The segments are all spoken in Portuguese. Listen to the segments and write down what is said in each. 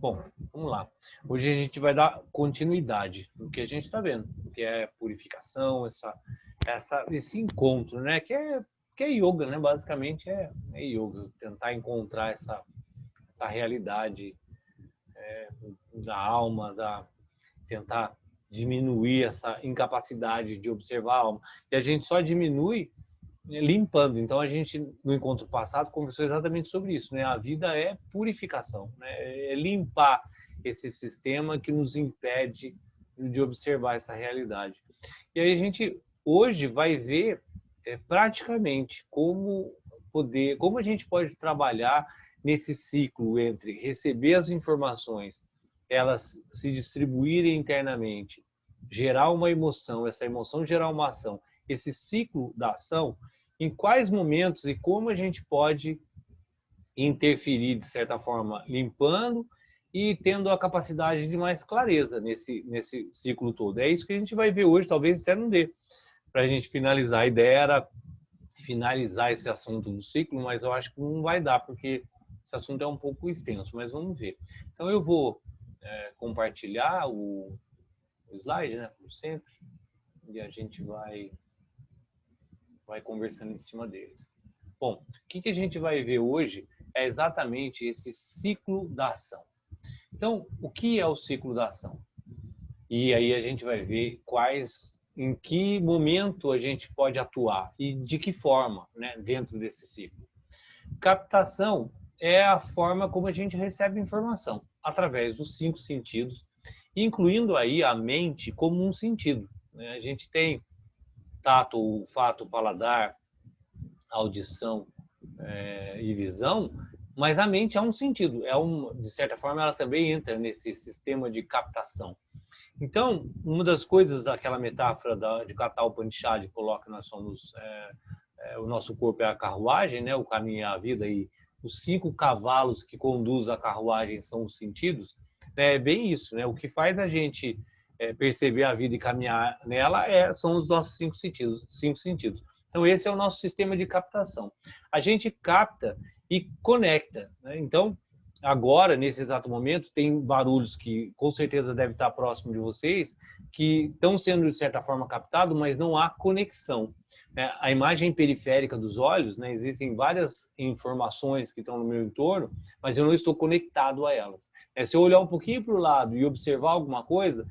Bom, vamos lá. Hoje a gente vai dar continuidade no que a gente está vendo, que é purificação, esse encontro, né? Que é yoga, né? Basicamente é yoga, tentar encontrar essa realidade da alma, tentar diminuir essa incapacidade de observar a alma. E a gente só diminui limpando. Então a gente no encontro passado conversou exatamente sobre isso, né? A vida é purificação, né? É limpar esse sistema que nos impede de observar essa realidade. E aí a gente hoje vai ver praticamente como a gente pode trabalhar nesse ciclo entre receber as informações, elas se distribuírem internamente, gerar uma emoção, essa emoção gerar uma ação, esse ciclo da ação, em quais momentos e como a gente pode interferir, de certa forma, limpando e tendo a capacidade de mais clareza nesse ciclo todo. É isso que a gente vai ver hoje, talvez até não dê para a gente finalizar. A ideia era finalizar esse assunto do ciclo, mas eu acho que não vai dar, porque esse assunto é um pouco extenso, mas vamos ver. Então eu vou compartilhar o slide, né, como sempre, e a gente vai conversando em cima deles. Bom, o que a gente vai ver hoje é exatamente esse ciclo da ação. Então, o que é o ciclo da ação? E aí a gente vai ver em que momento a gente pode atuar e de que forma, né, dentro desse ciclo. Captação é a forma como a gente recebe informação, através dos 5 sentidos, incluindo aí a mente como um sentido, né? A gente tem tato, olfato, paladar, audição e visão, mas a mente é um sentido, de certa forma ela também entra nesse sistema de captação. Então, uma das coisas, aquela metáfora de Kata Upanishad coloca, nós somos, o nosso corpo é a carruagem, né? O caminho é a vida, e os 5 cavalos que conduzem a carruagem são os sentidos. É bem isso, né? O que faz a gente perceber a vida e caminhar nela são os nossos 5 sentidos, 5 sentidos. Então, esse é o nosso sistema de captação. A gente capta e conecta, né? Então, agora, nesse exato momento, tem barulhos que com certeza devem estar próximo de vocês, que estão sendo, de certa forma, captados, mas não há conexão. A imagem periférica dos olhos, né, existem várias informações que estão no meu entorno, mas eu não estou conectado a elas. Se eu olhar um pouquinho para o lado e observar alguma coisa,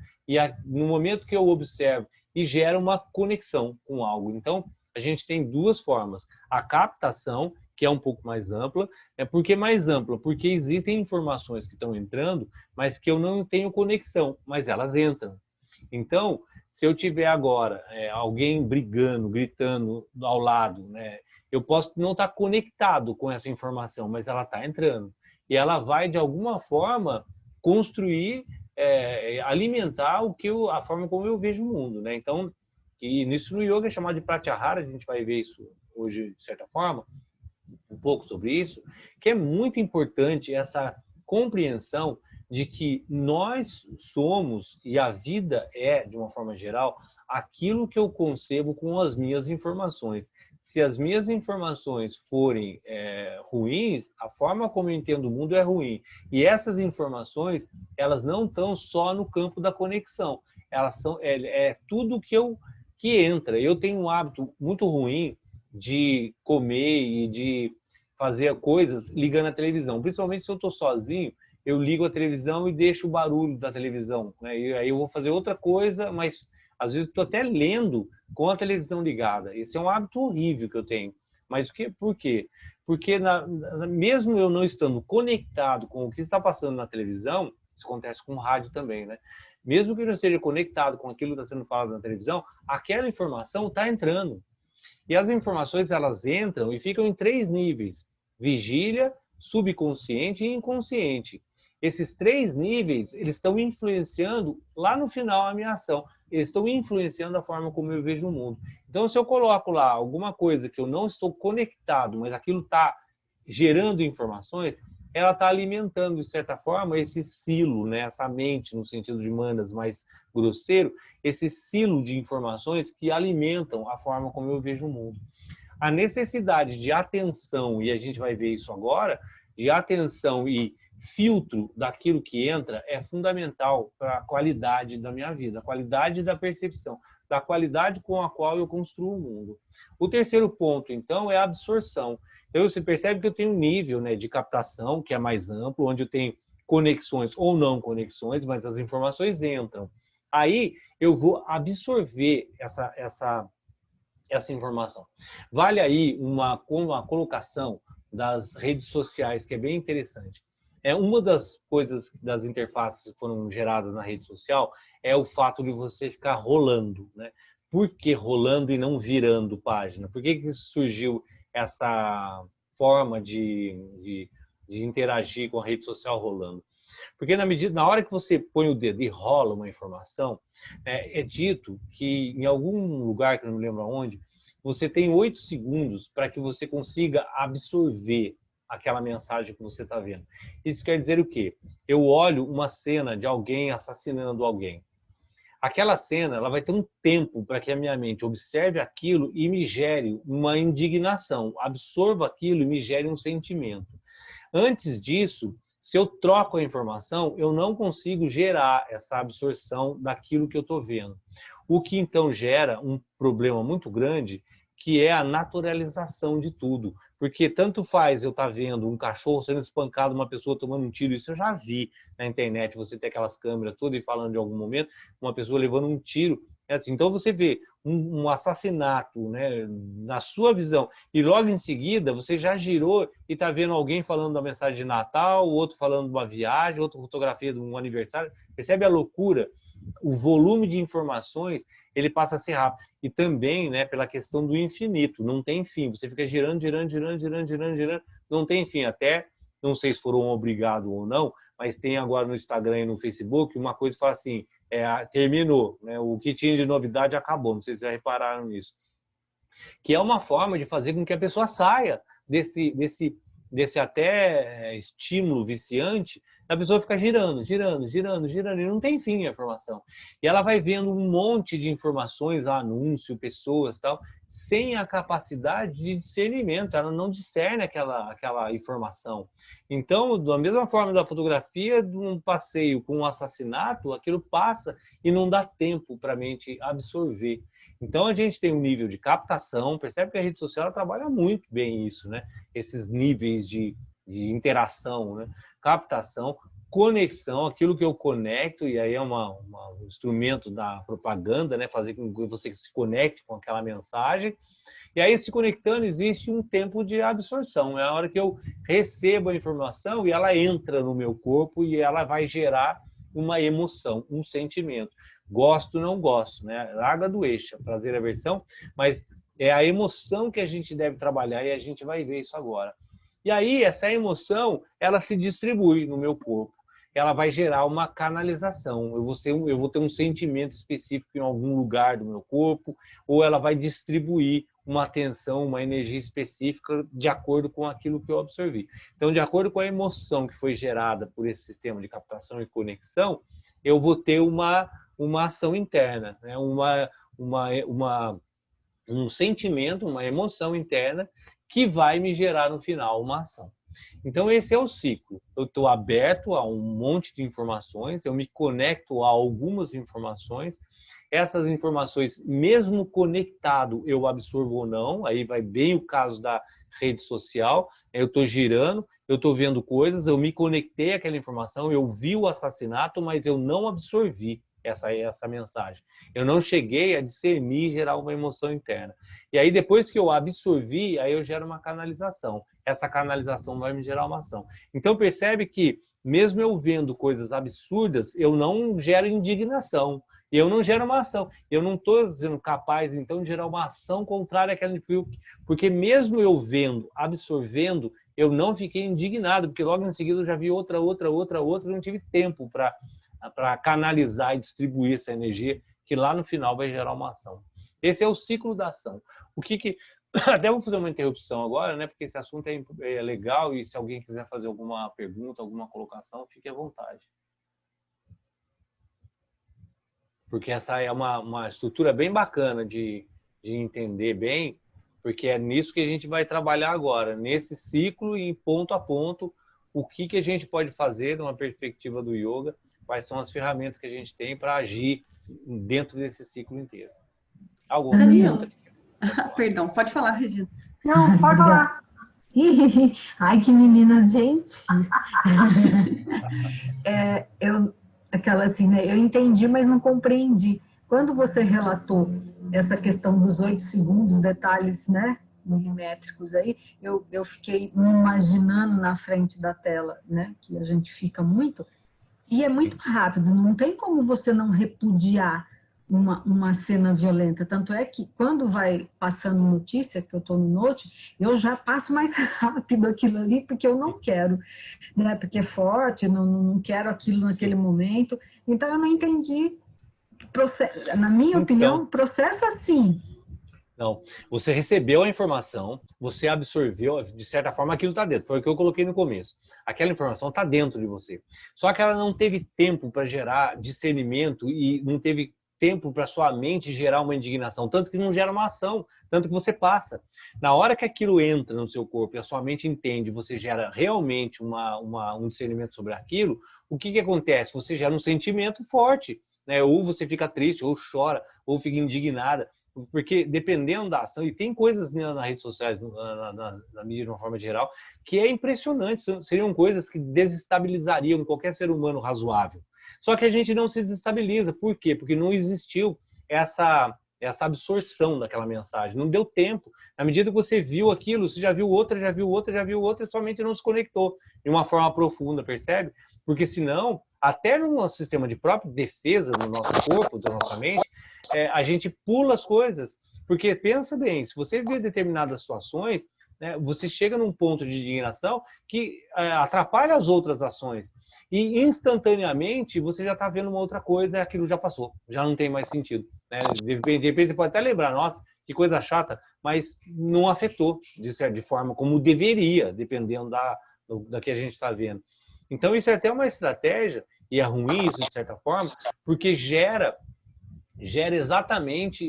no momento que eu observo, e gera uma conexão com algo. Então, a gente tem 2 formas. A captação, que é um pouco mais ampla. Por que mais ampla? Porque existem informações que estão entrando, mas que eu não tenho conexão, mas elas entram. Então, se eu tiver agora alguém brigando, gritando ao lado, né, eu posso não estar conectado com essa informação, mas ela está entrando. E ela vai, de alguma forma, construir, alimentar a forma como eu vejo o mundo, né? Então, isso no yoga é chamado de pratyahara, a gente vai ver isso hoje, de certa forma, um pouco sobre isso, que é muito importante essa compreensão de que nós somos, e a vida é, de uma forma geral, aquilo que eu concebo com as minhas informações. Se as minhas informações forem ruins, a forma como eu entendo o mundo é ruim. E essas informações, elas não estão só no campo da conexão. Elas são tudo que entra. Eu tenho um hábito muito ruim de comer e de fazer coisas ligando a televisão. Principalmente se eu estou sozinho, eu ligo a televisão e deixo o barulho da televisão, né? E aí eu vou fazer outra coisa, mas às vezes estou até lendo com a televisão ligada. Esse é um hábito horrível que eu tenho. Mas por quê? Porque mesmo eu não estando conectado com o que está passando na televisão, isso acontece com o rádio também, né? Mesmo que eu não esteja conectado com aquilo que está sendo falado na televisão, aquela informação está entrando. E as informações, elas entram e ficam em 3 níveis: vigília, subconsciente e inconsciente. Esses 3 níveis, eles estão influenciando lá no final a minha ação. Eles estão influenciando a forma como eu vejo o mundo. Então, se eu coloco lá alguma coisa que eu não estou conectado, mas aquilo está gerando informações, ela está alimentando, de certa forma, esse silo, né? Essa mente, no sentido de manas mais grosseiro, esse silo de informações que alimentam a forma como eu vejo o mundo. A necessidade de atenção, e a gente vai ver isso agora, de atenção e filtro daquilo que entra é fundamental para a qualidade da minha vida, a qualidade da percepção, da qualidade com a qual eu construo o mundo. O terceiro ponto, então, é a absorção. Então, você percebe que eu tenho um nível, né, de captação que é mais amplo, onde eu tenho conexões ou não conexões, mas as informações entram. Aí eu vou absorver essa informação. Vale aí uma colocação das redes sociais, que é bem interessante. Uma das coisas das interfaces que foram geradas na rede social é o fato de você ficar rolando, né? Por que rolando e não virando página? Por que surgiu essa forma de interagir com a rede social rolando? Porque na hora que você põe o dedo e rola uma informação, é dito que em algum lugar, que eu não me lembro aonde, você tem 8 segundos para que você consiga absorver aquela mensagem que você está vendo. Isso quer dizer o quê? Eu olho uma cena de alguém assassinando alguém. Aquela cena, ela vai ter um tempo para que a minha mente observe aquilo e me gere uma indignação, absorva aquilo e me gere um sentimento. Antes disso, se eu troco a informação, eu não consigo gerar essa absorção daquilo que eu estou vendo. O que então gera um problema muito grande, que é a naturalização de tudo. Porque tanto faz eu estar vendo um cachorro sendo espancado, uma pessoa tomando um tiro, isso eu já vi na internet, você tem aquelas câmeras todas e falando de algum momento, uma pessoa levando um tiro. Então você vê um assassinato, né, na sua visão, e logo em seguida você já girou e está vendo alguém falando da mensagem de Natal, outro falando de uma viagem, outra fotografia de um aniversário. Percebe a loucura? O volume de informações, ele passa a ser rápido. E também, né, pela questão do infinito, não tem fim. Você fica girando, girando, girando, girando, girando, girando, não tem fim. Até, não sei se foram obrigados ou não, mas tem agora no Instagram e no Facebook uma coisa que fala assim, terminou, né? O que tinha de novidade acabou, não sei se vocês já repararam nisso. Que é uma forma de fazer com que a pessoa saia desse até estímulo viciante, a pessoa fica girando, girando, girando, girando, e não tem fim a informação. E ela vai vendo um monte de informações, anúncio, pessoas, tal, sem a capacidade de discernimento, ela não discerne aquela informação. Então, da mesma forma da fotografia, de um passeio com um assassinato, aquilo passa e não dá tempo para a mente absorver. Então, a gente tem um nível de captação, percebe que a rede social trabalha muito bem isso, né? Esses níveis de interação, né? Captação, conexão, aquilo que eu conecto, e aí é um instrumento da propaganda, né? Fazer com que você se conecte com aquela mensagem. E aí, se conectando, existe um tempo de absorção. É a hora que eu recebo a informação e ela entra no meu corpo e ela vai gerar uma emoção, um sentimento. Gosto, não gosto, né? Larga do eixo, prazer e aversão, mas é a emoção que a gente deve trabalhar e a gente vai ver isso agora. E aí, essa emoção, ela se distribui no meu corpo. Ela vai gerar uma canalização. Eu vou ter um sentimento específico em algum lugar do meu corpo, ou ela vai distribuir uma atenção, uma energia específica de acordo com aquilo que eu absorvi. Então, de acordo com a emoção que foi gerada por esse sistema de captação e conexão, eu vou ter uma ação interna, né? Um sentimento, uma emoção interna que vai me gerar no final uma ação. Então esse é o ciclo. Eu estou aberto a um monte de informações, eu me conecto a algumas informações, essas informações, mesmo conectado, eu absorvo ou não, aí vai bem o caso da rede social, eu estou girando, eu estou vendo coisas, eu me conectei àquela informação, eu vi o assassinato, mas eu não absorvi essa mensagem. Eu não cheguei a discernir e gerar uma emoção interna. E aí, depois que eu absorvi, aí eu gero uma canalização. Essa canalização vai me gerar uma ação. Então, percebe que, mesmo eu vendo coisas absurdas, eu não gero indignação. Eu não gero uma ação. Eu não estou sendo capaz, então, de gerar uma ação contrária àquela... Porque mesmo eu vendo, absorvendo, eu não fiquei indignado, porque logo em seguida eu já vi outra, e não tive tempo para canalizar e distribuir essa energia, que lá no final vai gerar uma ação. Esse é o ciclo da ação. O que até vou fazer uma interrupção agora, né? Porque esse assunto é legal e se alguém quiser fazer alguma pergunta, alguma colocação, fique à vontade. Porque essa é uma estrutura bem bacana de entender bem, porque é nisso que a gente vai trabalhar agora, nesse ciclo e ponto a ponto, o que a gente pode fazer numa perspectiva do yoga, quais são as ferramentas que a gente tem para agir dentro desse ciclo inteiro. Alguma Danilo, pergunta? perdão, pode falar, Regina. Não, pode falar. Ai, que meninas gentis. Aquela assim, né? Eu entendi, mas não compreendi. Quando você relatou essa questão dos 8 segundos, detalhes, né, milimétricos aí, eu fiquei imaginando na frente da tela, né, que a gente fica muito, e é muito rápido, não tem como você não repudiar uma cena violenta. Tanto é que quando vai passando notícia, que eu estou no Note, eu já passo mais rápido aquilo ali, porque eu não quero, né? Porque é forte, não quero aquilo naquele momento. Então eu não entendi. Na minha opinião, processa assim. Não, você recebeu a informação, você absorveu, de certa forma aquilo está dentro, foi o que eu coloquei no começo. Aquela informação está dentro de você. Só que ela não teve tempo para gerar discernimento e não teve tempo para sua mente gerar uma indignação, tanto que não gera uma ação, tanto que você passa. Na hora que aquilo entra no seu corpo e a sua mente entende, você gera realmente um discernimento sobre aquilo, o que acontece? Você gera um sentimento forte, né? Ou você fica triste, ou chora, ou fica indignada. Porque dependendo da ação, e tem coisas nas redes sociais, na mídia de uma forma geral, que é impressionante, seriam coisas que desestabilizariam qualquer ser humano razoável. Só que a gente não se desestabiliza. Por quê? Porque não existiu essa absorção daquela mensagem, não deu tempo. Na medida que você viu aquilo, você já viu outra, já viu outra, já viu outra, e somente não se conectou de uma forma profunda, percebe? Porque senão, até no nosso sistema de própria defesa, no nosso corpo, da nossa mente, a gente pula as coisas, porque pensa bem, se você vê determinadas situações, né, você chega num ponto de indignação que atrapalha as outras ações, e instantaneamente você já está vendo uma outra coisa e aquilo já passou, já não tem mais sentido. Né? De repente você pode até lembrar, nossa, que coisa chata, mas não afetou de forma como deveria, dependendo da que a gente está vendo. Então isso é até uma estratégia, e é ruim isso de certa forma, porque gera exatamente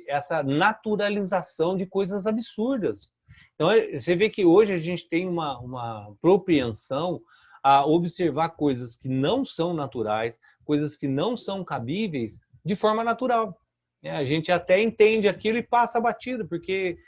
essa naturalização de coisas absurdas. Então, você vê que hoje a gente tem uma propensão a observar coisas que não são naturais, coisas que não são cabíveis, de forma natural. A gente até entende aquilo e passa batido, porque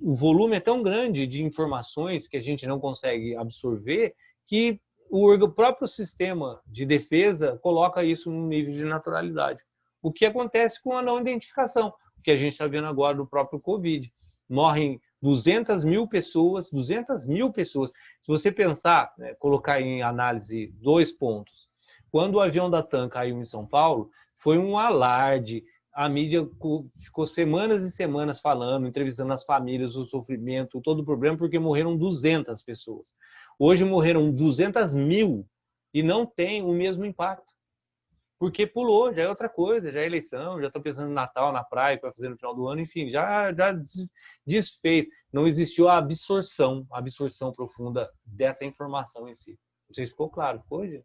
o volume é tão grande de informações que a gente não consegue absorver que o próprio sistema de defesa coloca isso num nível de naturalidade. O que acontece com a não identificação, o que a gente está vendo agora do próprio Covid. Morrem 200 mil pessoas. Se você pensar, né, colocar em análise 2 pontos. Quando o avião da TAM caiu em São Paulo, foi um alarde, a mídia ficou semanas e semanas falando, entrevistando as famílias, o sofrimento, todo o problema, porque morreram 200 pessoas. Hoje morreram 200 mil e não tem o mesmo impacto. Porque pulou, já é outra coisa, já é eleição, já estou pensando no Natal, na praia, que vai fazer no final do ano, enfim, já desfez. Não existiu a absorção profunda dessa informação em si. Não sei se ficou claro, hoje.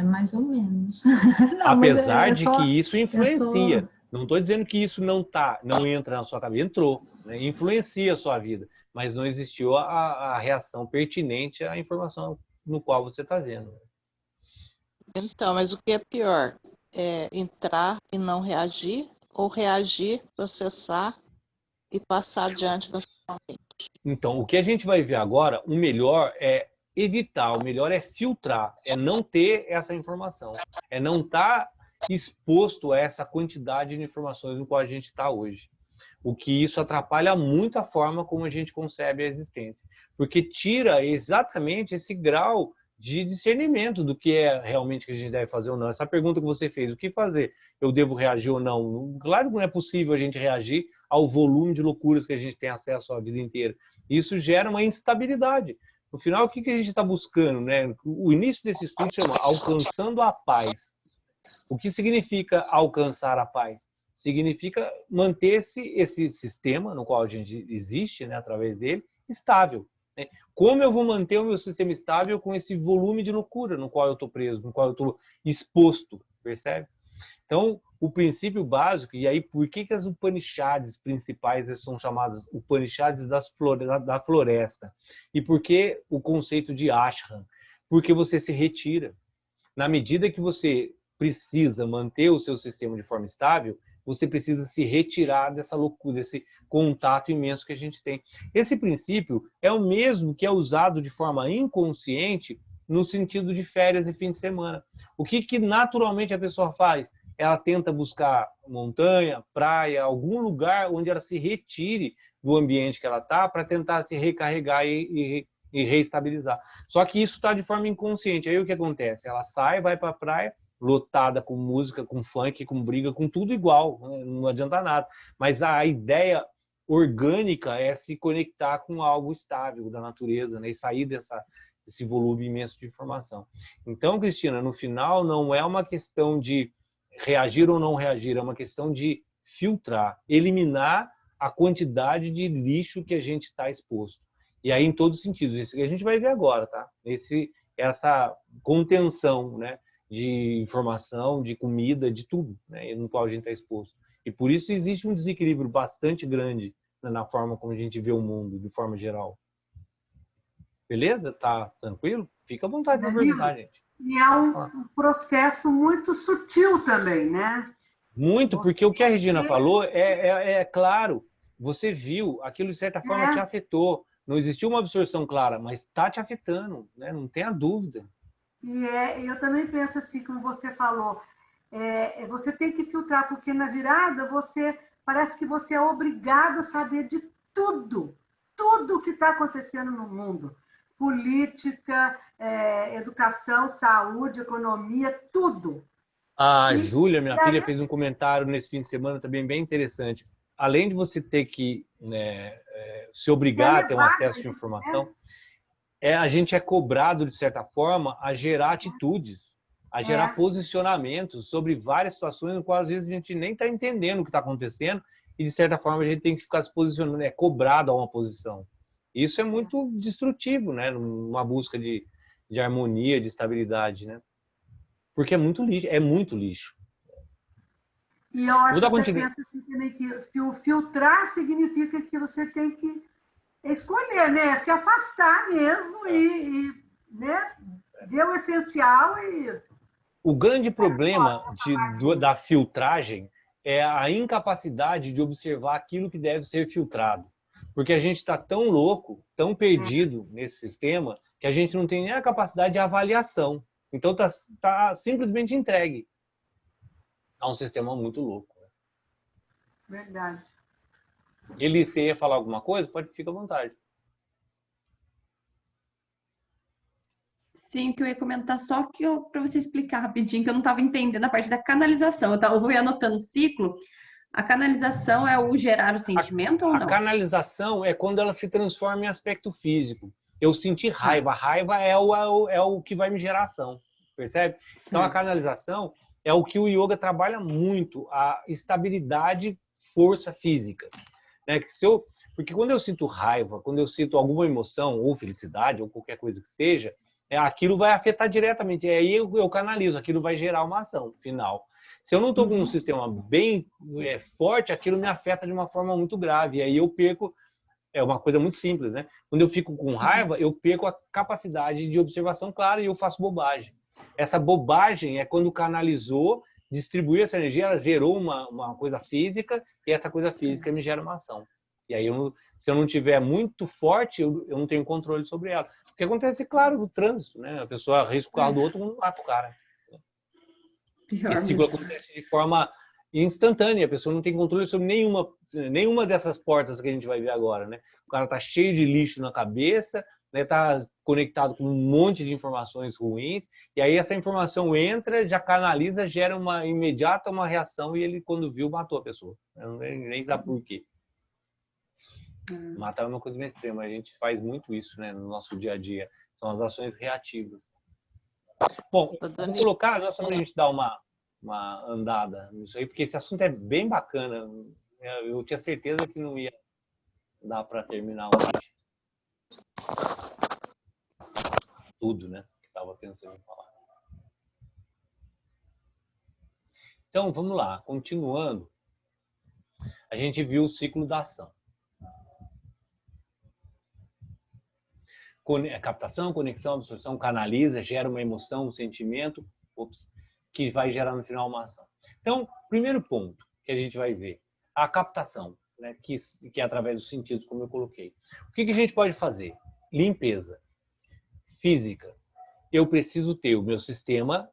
Mais ou menos. Não, apesar de que isso influencia. Não estou dizendo que isso não entra na sua cabeça. Entrou, né? Influencia a sua vida. Mas não existiu a reação pertinente à informação no qual você está vendo. Então, mas o que é pior? É entrar e não reagir, ou reagir, processar e passar adiante da sua mente? Então, o que a gente vai ver agora, o melhor é evitar, o melhor é filtrar, é não ter essa informação, é não estar exposto a essa quantidade de informações no qual a gente está hoje. O que isso atrapalha muito a forma como a gente concebe a existência, porque tira exatamente esse grau de discernimento do que é realmente que a gente deve fazer ou não. Essa pergunta que você fez, o que fazer? Eu devo reagir ou não? Claro que não é possível a gente reagir ao volume de loucuras que a gente tem acesso a vida inteira. Isso gera uma instabilidade. No final, o que a gente está buscando? Né? O início desse estudo chama Alcançando a Paz. O que significa alcançar a paz? Significa manter esse sistema no qual a gente existe, né, através dele, estável. Né? Como eu vou manter o meu sistema estável com esse volume de loucura no qual eu estou preso, no qual eu estou exposto, percebe? Então, o princípio básico, e aí por que as Upanishads principais são chamadas Upanishads da floresta? E por que o conceito de ashram? Porque você se retira. Na medida que você precisa manter o seu sistema de forma estável, você precisa se retirar dessa loucura, desse contato imenso que a gente tem. Esse princípio é o mesmo que é usado de forma inconsciente no sentido de férias e fim de semana. O que naturalmente a pessoa faz? Ela tenta buscar montanha, praia, algum lugar onde ela se retire do ambiente que ela está para tentar se recarregar e reestabilizar. Só que isso está de forma inconsciente. Aí o que acontece? Ela sai, vai para a praia, lotada com música, com funk, com briga, com tudo igual, né? Não adianta nada. Mas a ideia orgânica é se conectar com algo estável da natureza, né? E sair desse volume imenso de informação. Então, Cristina, no final não é uma questão de reagir ou não reagir, é uma questão de filtrar, eliminar a quantidade de lixo que a gente está exposto. E aí, em todos os sentidos, isso que a gente vai ver agora, tá? Essa contenção, né, de informação, de comida, de tudo, né, no qual a gente está exposto. E por isso existe um desequilíbrio bastante grande, né, na forma como a gente vê o mundo, de forma geral. Beleza? Tá tranquilo? Fica à vontade para perguntar, gente. E é um processo muito sutil também, né? Muito, porque o que a Regina falou é claro. Você viu, aquilo de certa forma te afetou. Não existiu uma absorção clara, mas está te afetando, né? Não tenha dúvida. E eu também penso assim, como você falou, você tem que filtrar, porque na virada parece que você é obrigado a saber de tudo que está acontecendo no mundo. Política, educação, saúde, economia, tudo. A Júlia, minha filha, fez um comentário nesse fim de semana também bem interessante. Além de você ter que, né, se obrigar a ter um acesso de informação, a gente é cobrado, de certa forma, a gerar atitudes, a gerar posicionamentos sobre várias situações no qual, às vezes, a gente nem está entendendo o que está acontecendo e, de certa forma, a gente tem que ficar se posicionando, é cobrado a uma posição. Isso é muito destrutivo, né? Numa busca de harmonia, de estabilidade, né? Porque é muito lixo, é muito lixo. E eu acho que você pensa assim também que filtrar significa que você tem que escolher, né? Se afastar mesmo e né? Ver o essencial e... O grande problema da filtragem é a incapacidade de observar aquilo que deve ser filtrado. Porque a gente está tão louco, tão perdido nesse sistema, que a gente não tem nem a capacidade de avaliação. Então está simplesmente entregue a um sistema muito louco. Verdade. Ele, você ia falar alguma coisa? Pode ficar à vontade. Sim, que eu ia comentar só que para você explicar rapidinho, que eu não estava entendendo a parte da canalização. Eu vou anotando o ciclo. A canalização é o gerar o sentimento ou não? A canalização é quando ela se transforma em aspecto físico. Eu senti raiva. A raiva é o que vai me gerar ação. Percebe? Certo. Então, a canalização é o que o yoga trabalha muito, a estabilidade, força física. Né? Porque quando eu sinto raiva, quando eu sinto alguma emoção, ou felicidade, ou qualquer coisa que seja, aquilo vai afetar diretamente. E aí eu canalizo, aquilo vai gerar uma ação final. Se eu não estou com um sistema bem forte, aquilo me afeta de uma forma muito grave. E aí eu perco, é uma coisa muito simples, né? Quando eu fico com raiva, eu perco a capacidade de observação clara e eu faço bobagem. Essa bobagem é quando canalizou, distribuiu essa energia, ela gerou uma coisa física e essa coisa física me gera uma ação. E aí, se eu não tiver muito forte, eu não tenho controle sobre ela. O que acontece, claro, no trânsito, né? A pessoa arrisca o carro do outro, não mata o cara. Esse ciclo acontece de forma instantânea. A pessoa não tem controle sobre nenhuma dessas portas que a gente vai ver agora, né? O cara tá cheio de lixo na cabeça, né? Tá conectado com um monte de informações ruins, e aí essa informação entra, já canaliza, gera uma imediata reação, e ele, quando viu, matou a pessoa. Nem sabe por quê. Matar é uma coisa meio extrema, a gente faz muito isso, né, no nosso dia a dia. São as ações reativas. Bom, vou colocar, só para a gente dar uma andada nisso aí, porque esse assunto é bem bacana. Eu tinha certeza que não ia dar para terminar hoje. Tudo, né, que estava pensando em falar. Então, vamos lá, continuando, a gente viu o ciclo da ação. Captação, conexão, absorção, canaliza, gera uma emoção, um sentimento, que vai gerar no final uma ação. Então, primeiro ponto que a gente vai ver, a captação, né, que é através dos sentidos, como eu coloquei. O que a gente pode fazer? Limpeza física. Eu preciso ter o meu sistema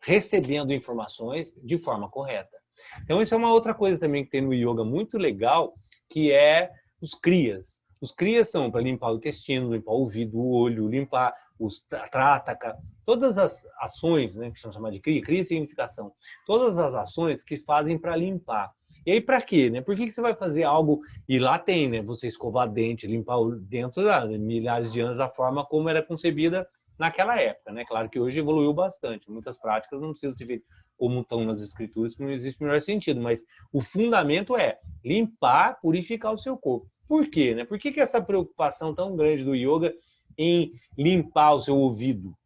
recebendo informações de forma correta. Então, isso é uma outra coisa também que tem no yoga muito legal, que é os kriyas. Os kriyas são para limpar o intestino, limpar o ouvido, o olho, limpar os trataka, todas as ações, né, que são chamadas de kriya, kriya significação, todas as ações que fazem para limpar. E aí, para quê? Né? Por que você vai fazer algo, e lá tem, né, você escovar dente, limpar o dentro de milhares de anos da forma como era concebida naquela época, né? Claro que hoje evoluiu bastante, muitas práticas não precisam ser feitas como estão nas escrituras, que não existe o menor sentido, mas o fundamento é limpar, purificar o seu corpo. Por quê? Né? Por que essa preocupação tão grande do yoga em limpar o seu ouvido?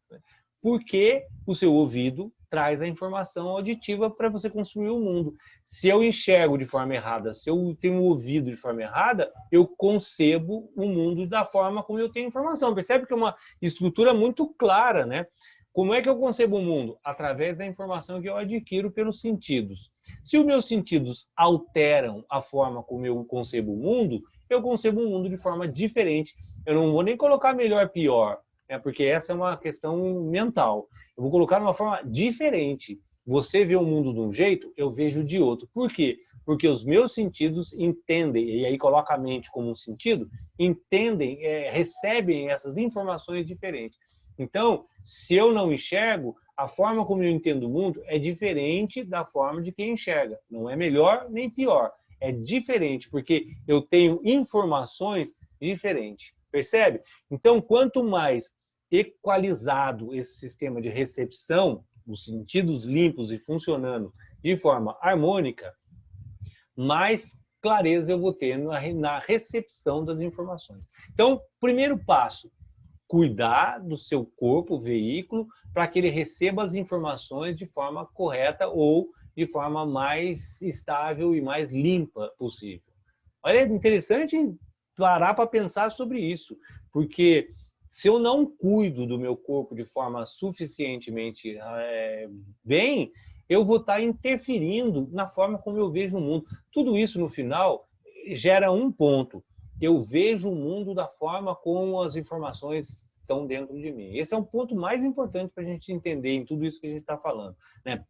Porque o seu ouvido traz a informação auditiva para você construir o mundo. Se eu enxergo de forma errada, se eu tenho um ouvido de forma errada, eu concebo o mundo da forma como eu tenho informação. Percebe que é uma estrutura muito clara, né? Como é que eu concebo o mundo? Através da informação que eu adquiro pelos sentidos. Se os meus sentidos alteram a forma como eu concebo o mundo, eu concebo o mundo de forma diferente. Eu não vou nem colocar melhor, pior, né? Porque essa é uma questão mental. Eu vou colocar de uma forma diferente. Você vê o mundo de um jeito, eu vejo de outro. Por quê? Porque os meus sentidos entendem, e aí coloca a mente como um sentido, entendem, recebem essas informações diferentes. Então, se eu não enxergo, a forma como eu entendo o mundo é diferente da forma de quem enxerga. Não é melhor nem pior. É diferente, porque eu tenho informações diferentes. Percebe? Então, quanto mais equalizado esse sistema de recepção, os sentidos limpos e funcionando de forma harmônica, mais clareza eu vou ter na recepção das informações. Então, primeiro passo, cuidar do seu corpo, veículo, para que ele receba as informações de forma correta ou de forma mais estável e mais limpa possível. Olha, é interessante parar para pensar sobre isso, porque se eu não cuido do meu corpo de forma suficientemente bem, eu vou estar interferindo na forma como eu vejo o mundo. Tudo isso, no final, gera um ponto. Eu vejo o mundo da forma como as informações estão dentro de mim. Esse é um ponto mais importante para a gente entender em tudo isso que a gente está falando, né?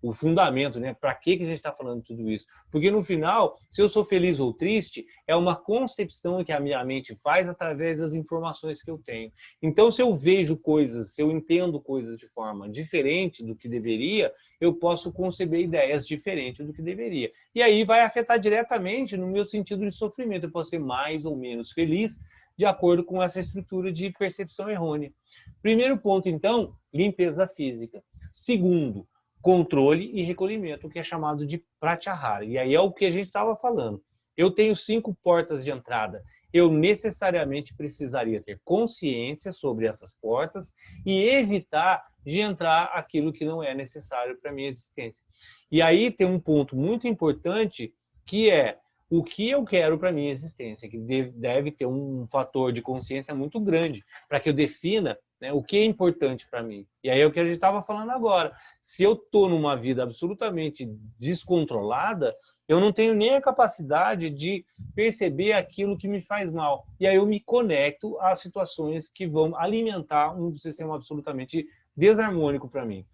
O fundamento, né? Para que a gente está falando tudo isso? Porque no final, se eu sou feliz ou triste, é uma concepção que a minha mente faz através das informações que eu tenho. Então, se eu vejo coisas, se eu entendo coisas de forma diferente do que deveria, eu posso conceber ideias diferentes do que deveria. E aí vai afetar diretamente no meu sentido de sofrimento. Eu posso ser mais ou menos feliz de acordo com essa estrutura de percepção errônea. Primeiro ponto, então, limpeza física. Segundo, controle e recolhimento, que é chamado de pratyahara. E aí é o que a gente estava falando. Eu tenho 5 portas de entrada. Eu necessariamente precisaria ter consciência sobre essas portas e evitar de entrar aquilo que não é necessário para a minha existência. E aí tem um ponto muito importante, que é o que eu quero para a minha existência, que deve ter um fator de consciência muito grande para que eu defina, né, o que é importante para mim. E aí é o que a gente estava falando agora. Se eu estou numa vida absolutamente descontrolada, eu não tenho nem a capacidade de perceber aquilo que me faz mal. E aí eu me conecto a situações que vão alimentar um sistema absolutamente desarmônico para mim.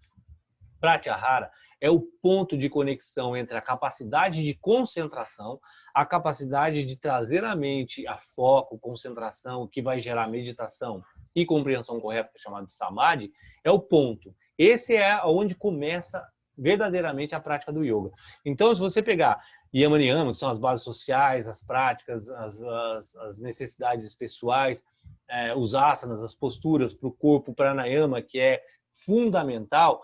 Pratyahara é o ponto de conexão entre a capacidade de concentração, a capacidade de trazer a mente a foco, concentração, que vai gerar meditação e compreensão correta, que é chamado de samadhi, é o ponto. Esse é onde começa verdadeiramente a prática do yoga. Então, se você pegar Yama Niyama, que são as bases sociais, as práticas, as necessidades pessoais, os asanas, as posturas para o corpo, o pranayama, que é fundamental,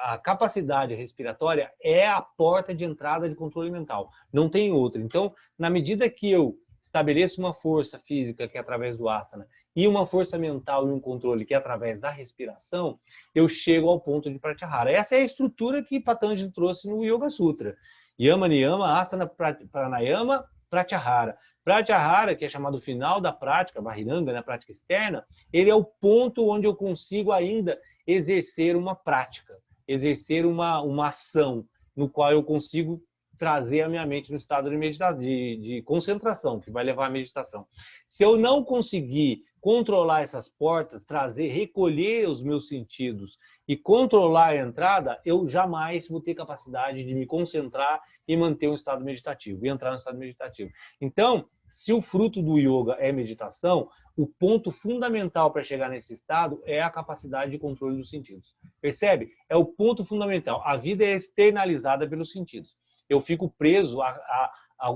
a capacidade respiratória é a porta de entrada de controle mental. Não tem outra. Então, na medida que eu estabeleço uma força física, que é através do asana, e uma força mental e um controle, que é através da respiração, eu chego ao ponto de Pratyahara. Essa é a estrutura que Patanjali trouxe no Yoga Sutra. Yama, Niyama, Asana, Pranayama, Pratyahara. Pratyahara, que é chamado final da prática, Bahiranga, na prática externa, ele é o ponto onde eu consigo ainda exercer uma prática, exercer uma ação, no qual eu consigo trazer a minha mente no estado de concentração, que vai levar à meditação. Se eu não conseguir controlar essas portas, trazer, recolher os meus sentidos e controlar a entrada, eu jamais vou ter capacidade de me concentrar e manter um estado meditativo, e entrar no estado meditativo. Então, se o fruto do yoga é meditação, o ponto fundamental para chegar nesse estado é a capacidade de controle dos sentidos. Percebe? É o ponto fundamental. A vida é externalizada pelos sentidos. Eu fico preso à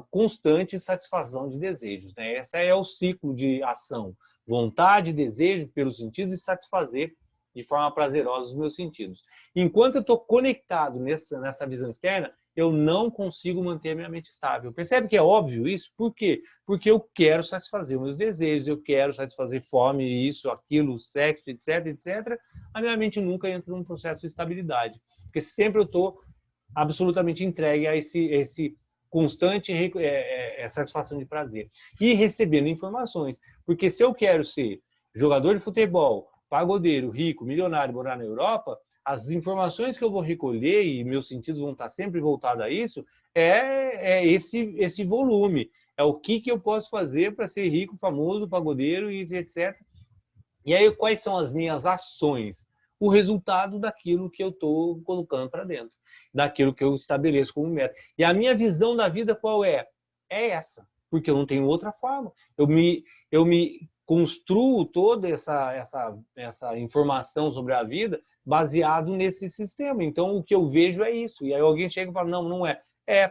constante satisfação de desejos, né? Esse é o ciclo de ação. Vontade, desejo pelos sentidos e satisfazer de forma prazerosa os meus sentidos. Enquanto eu estou conectado nessa visão externa, eu não consigo manter a minha mente estável. Percebe que é óbvio isso? Por quê? Porque eu quero satisfazer os meus desejos, eu quero satisfazer fome, isso, aquilo, sexo, etc, etc. A minha mente nunca entra num processo de estabilidade. Porque sempre eu estou absolutamente entregue a esse constante satisfação de prazer. E recebendo informações. Porque se eu quero ser jogador de futebol, pagodeiro, rico, milionário, morar na Europa, as informações que eu vou recolher, e meus sentidos vão estar sempre voltados a isso, é esse volume. É o que eu posso fazer para ser rico, famoso, pagodeiro, e etc. E aí, quais são as minhas ações? O resultado daquilo que eu estou colocando para dentro, daquilo que eu estabeleço como meta. E a minha visão da vida qual é? É essa, porque eu não tenho outra forma. Eu me construo toda essa informação sobre a vida baseado nesse sistema. Então, o que eu vejo é isso. E aí alguém chega e fala, não, não é.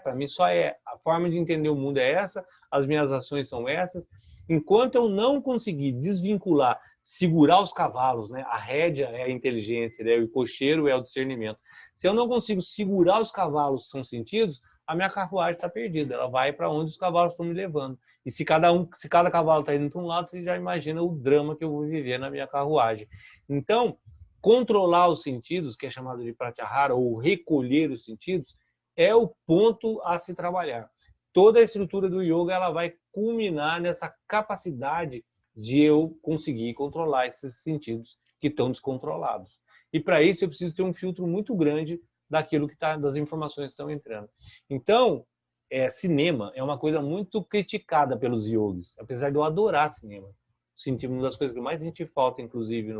Para mim só é. A forma de entender o mundo é essa, as minhas ações são essas. Enquanto eu não conseguir desvincular, segurar os cavalos, né? A rédea é a inteligência, né? O cocheiro é o discernimento. Se eu não consigo segurar os cavalos, que são sentidos, a minha carruagem está perdida. Ela vai para onde os cavalos estão me levando. E se cada cavalo está indo para um lado, você já imagina o drama que eu vou viver na minha carruagem. Então, controlar os sentidos, que é chamado de pratyahara, ou recolher os sentidos, é o ponto a se trabalhar. Toda a estrutura do yoga ela vai culminar nessa capacidade de eu conseguir controlar esses sentidos que estão descontrolados. E para isso eu preciso ter um filtro muito grande daquilo que das informações que estão entrando. Então, cinema é uma coisa muito criticada pelos yogis, apesar de eu adorar cinema. Uma das coisas que mais a gente falta, inclusive,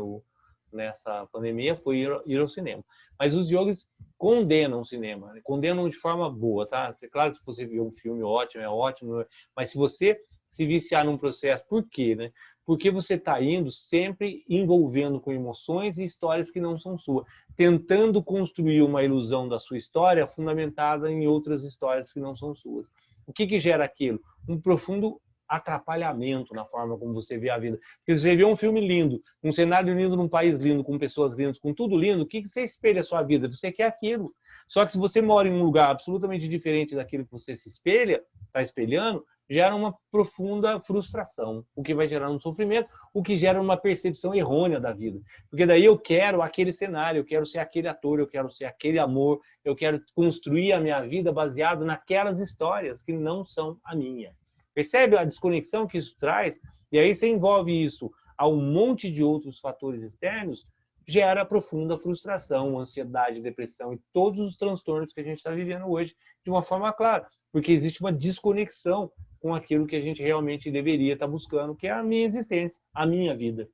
nessa pandemia, foi ir ao cinema. Mas os yogis condenam o cinema, condenam de forma boa, tá? É claro que se você ver um filme ótimo, é ótimo, mas se você se viciar num processo, por quê, né? Porque você está indo sempre envolvendo com emoções e histórias que não são suas, tentando construir uma ilusão da sua história fundamentada em outras histórias que não são suas. O que gera aquilo? Um profundo atrapalhamento na forma como você vê a vida. Porque você vê um filme lindo, um cenário lindo num país lindo, com pessoas lindas, com tudo lindo, o que você espelha a sua vida? Você quer aquilo. Só que se você mora em um lugar absolutamente diferente daquilo que você se espelha, está espelhando, gera uma profunda frustração, o que vai gerar um sofrimento, o que gera uma percepção errônea da vida. Porque daí eu quero aquele cenário, eu quero ser aquele ator, eu quero ser aquele amor, eu quero construir a minha vida baseado naquelas histórias que não são a minha. Percebe a desconexão que isso traz? E aí você envolve isso a um monte de outros fatores externos, gera profunda frustração, ansiedade, depressão e todos os transtornos que a gente está vivendo hoje de uma forma clara, porque existe uma desconexão com aquilo que a gente realmente deveria estar buscando, que é a minha existência, a minha vida,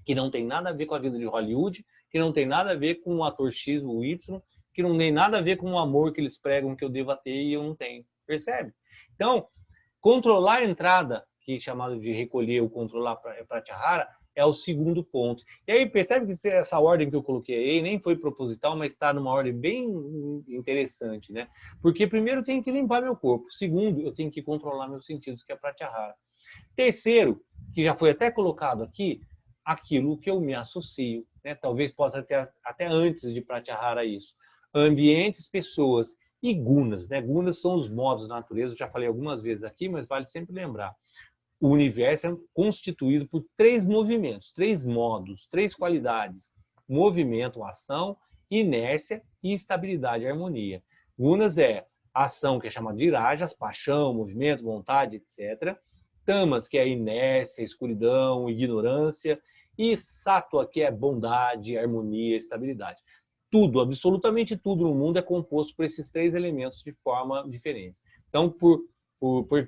que não tem nada a ver com a vida de Hollywood, que não tem nada a ver com o ator X ou Y, que não tem nada a ver com o amor que eles pregam que eu deva ter e eu não tenho. Percebe? Então, controlar a entrada, que é chamado de recolher ou controlar pratyahara, é o segundo ponto. E aí, percebe que essa ordem que eu coloquei aí nem foi proposital, mas está numa ordem bem interessante, né? Porque primeiro eu tenho que limpar meu corpo. Segundo, eu tenho que controlar meus sentidos, que é pratyahara. Terceiro, que já foi até colocado aqui, aquilo que eu me associo, né? Talvez possa ter até antes de pratyahara isso. Ambientes, pessoas e gunas, né? Gunas são os modos da natureza, eu já falei algumas vezes aqui, mas vale sempre lembrar. O universo é constituído por 3 movimentos, 3 modos, 3 qualidades: movimento, ação, inércia e estabilidade, harmonia. Gunas é ação, que é chamada de rajas, paixão, movimento, vontade, etc. Tamas, que é inércia, escuridão, ignorância. E sattva, que é bondade, harmonia, estabilidade. Tudo, absolutamente tudo no mundo é composto por esses 3 elementos de forma diferente. Então, por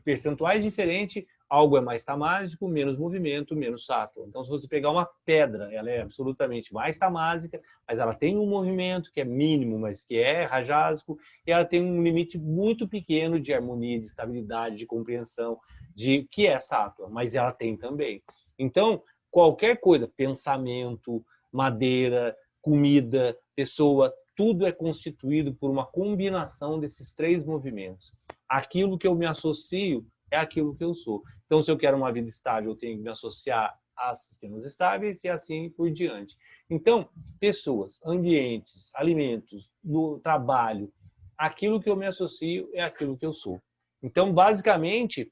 percentuais diferentes, algo é mais tamásico, menos movimento, menos sattva. Então, se você pegar uma pedra, ela é absolutamente mais tamásica, mas ela tem um movimento que é mínimo, mas que é rajásico, e ela tem um limite muito pequeno de harmonia, de estabilidade, de compreensão, de que é sattva, mas ela tem também. Então, qualquer coisa, pensamento, madeira, comida, pessoa, tudo é constituído por uma combinação desses 3 movimentos. Aquilo que eu me associo é aquilo que eu sou. Então, se eu quero uma vida estável, eu tenho que me associar a sistemas estáveis e assim por diante. Então, pessoas, ambientes, alimentos, no trabalho, aquilo que eu me associo é aquilo que eu sou. Então, basicamente,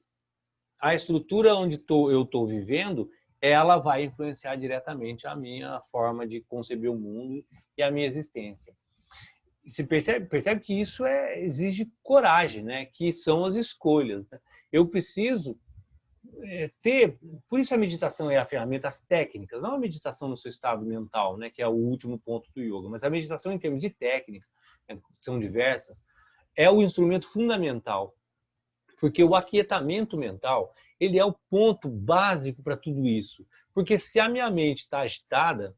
a estrutura onde eu estou vivendo, ela vai influenciar diretamente a minha forma de conceber o mundo e a minha existência. Você percebe que isso exige coragem, né? Que são as escolhas, né? Eu preciso ter... Por isso a meditação é a ferramenta, as técnicas, não a meditação no seu estado mental, né? Que é o último ponto do yoga, mas a meditação em termos de técnica, né? Que são diversas, é o instrumento fundamental. Porque o aquietamento mental, ele é o ponto básico para tudo isso. Porque se a minha mente está agitada,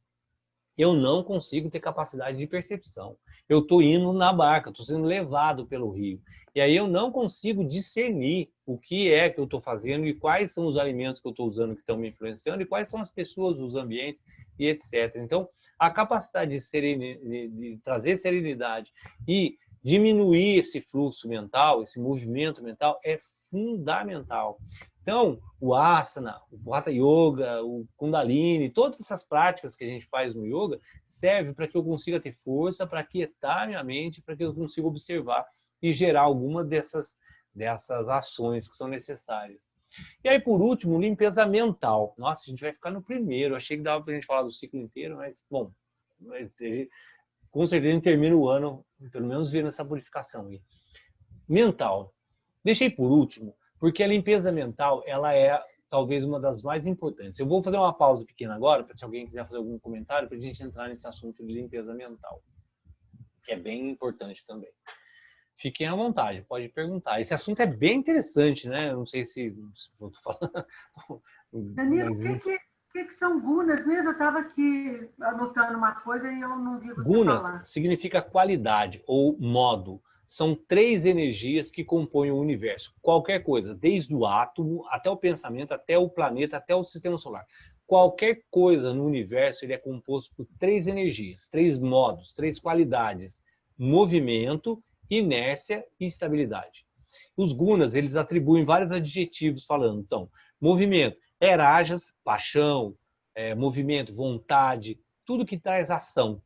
eu não consigo ter capacidade de percepção. Eu estou indo na barca, estou sendo levado pelo rio. E aí eu não consigo discernir o que é que eu estou fazendo e quais são os alimentos que eu estou usando que estão me influenciando e quais são as pessoas, os ambientes e etc. Então, a capacidade de trazer serenidade e diminuir esse fluxo mental, esse movimento mental é fundamental. Então, o asana, o hatha yoga, o kundalini, todas essas práticas que a gente faz no yoga servem para que eu consiga ter força, para aquietar minha mente, para que eu consiga observar e gerar alguma dessas ações que são necessárias. E aí, por último, limpeza mental. Nossa, a gente vai ficar no primeiro. Eu achei que dava para a gente falar do ciclo inteiro, mas, bom, com certeza a gente termina o ano, pelo menos vendo essa purificação aí. Mental. Deixei por último, porque a limpeza mental, ela é talvez uma das mais importantes. Eu vou fazer uma pausa pequena agora, para se alguém quiser fazer algum comentário, para a gente entrar nesse assunto de limpeza mental, que é bem importante também. Fiquem à vontade, pode perguntar. Esse assunto é bem interessante, né? Eu não sei se eu tô falando... Danilo, mas... o que são gunas mesmo? Eu estava aqui anotando uma coisa e eu não vi você Guna falar. Significa qualidade ou modo. São 3 energias que compõem o universo. Qualquer coisa, desde o átomo até o pensamento, até o planeta, até o sistema solar. Qualquer coisa no universo ele é composto por 3 energias, 3 modos, 3 qualidades: movimento, inércia e estabilidade. Os gunas, eles atribuem vários adjetivos falando. Então, movimento, rajas, paixão, movimento, vontade, tudo que traz ação.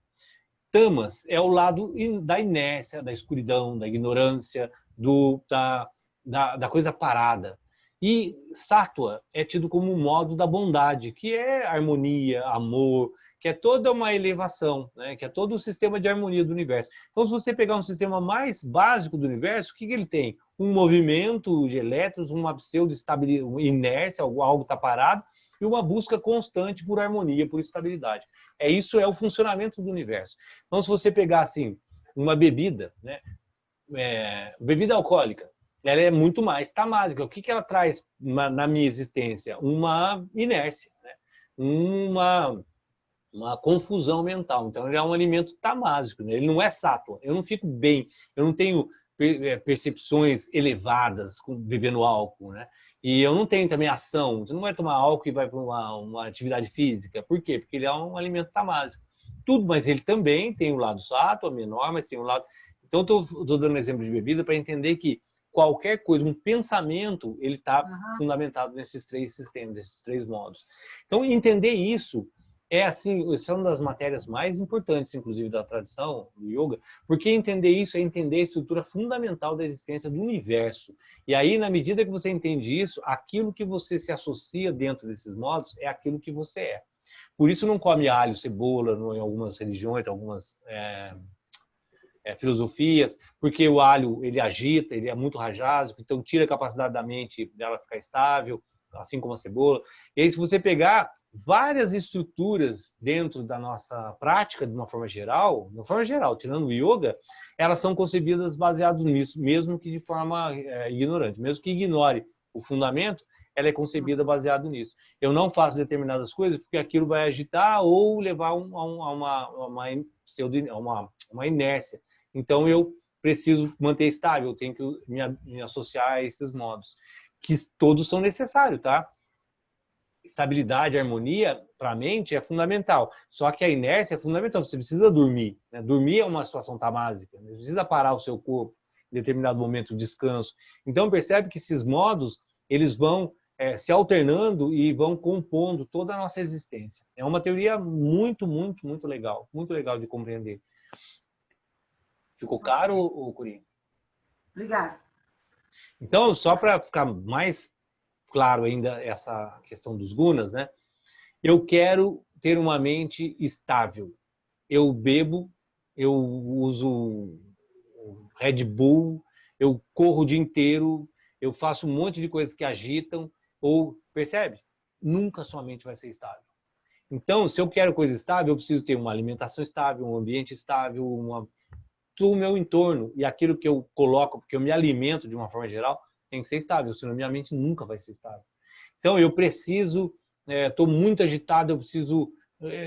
Tamas é o lado da inércia, da escuridão, da ignorância, da coisa parada. E sattva é tido como um modo da bondade, que é harmonia, amor, que é toda uma elevação, né? Que é todo o sistema de harmonia do universo. Então, se você pegar um sistema mais básico do universo, o que ele tem? Um movimento de elétrons, uma pseudo-estabilidade, uma inércia, algo está parado, e uma busca constante por harmonia, por estabilidade. Isso é o funcionamento do universo. Então, se você pegar assim, uma bebida, né? Bebida alcoólica, ela é muito mais tamásica. O que ela traz na minha existência? Uma inércia, né? Uma confusão mental. Então, ele é um alimento tamásico, né? Ele não é sattva. Eu não fico bem, eu não tenho percepções elevadas bebendo álcool, né? E eu não tenho também ação. Você não vai tomar álcool e vai para uma atividade física. Por quê? Porque ele é um alimento tamásico. Tudo, mas ele também tem o lado sattva, menor, mas tem o lado... Então, estou dando um exemplo de bebida para entender que qualquer coisa, um pensamento, ele está fundamentado nesses 3 sistemas, nesses 3 modos. Então, entender isso é assim, essa é uma das matérias mais importantes, inclusive, da tradição do yoga, porque entender isso é entender a estrutura fundamental da existência do universo. E aí, na medida que você entende isso, aquilo que você se associa dentro desses modos é aquilo que você é. Por isso não come alho, cebola, em algumas religiões, algumas filosofias, porque o alho ele agita, ele é muito rajásico, então tira a capacidade da mente dela ficar estável, assim como a cebola. E aí, se você pegar várias estruturas dentro da nossa prática, de uma forma geral, tirando o yoga, elas são concebidas baseadas nisso, mesmo que de forma ignorante, mesmo que ignore o fundamento, ela é concebida baseado nisso. Eu não faço determinadas coisas porque aquilo vai agitar ou levar a uma inércia. Então, eu preciso manter estável, eu tenho que me associar a esses modos, que todos são necessários, tá? Estabilidade, harmonia, para a mente, é fundamental. Só que a inércia é fundamental. Você precisa dormir, né? Dormir é uma situação tamásica. Você precisa parar o seu corpo em determinado momento de descanso. Então, percebe que esses modos, eles vão se alternando e vão compondo toda a nossa existência. É uma teoria muito, muito, muito legal de compreender. Ficou claro, Corinho? Obrigada. Então, só para ficar mais claro ainda essa questão dos gunas, né? Eu quero ter uma mente estável. Eu bebo, eu uso Red Bull, eu corro o dia inteiro, eu faço um monte de coisas que agitam, ou, percebe? Nunca sua mente vai ser estável. Então, se eu quero coisa estável, eu preciso ter uma alimentação estável, um ambiente estável, o meu entorno e aquilo que eu coloco, porque eu me alimento de uma forma geral, tem que ser estável, senão minha mente nunca vai ser estável. Então, eu preciso, estou muito agitado, eu preciso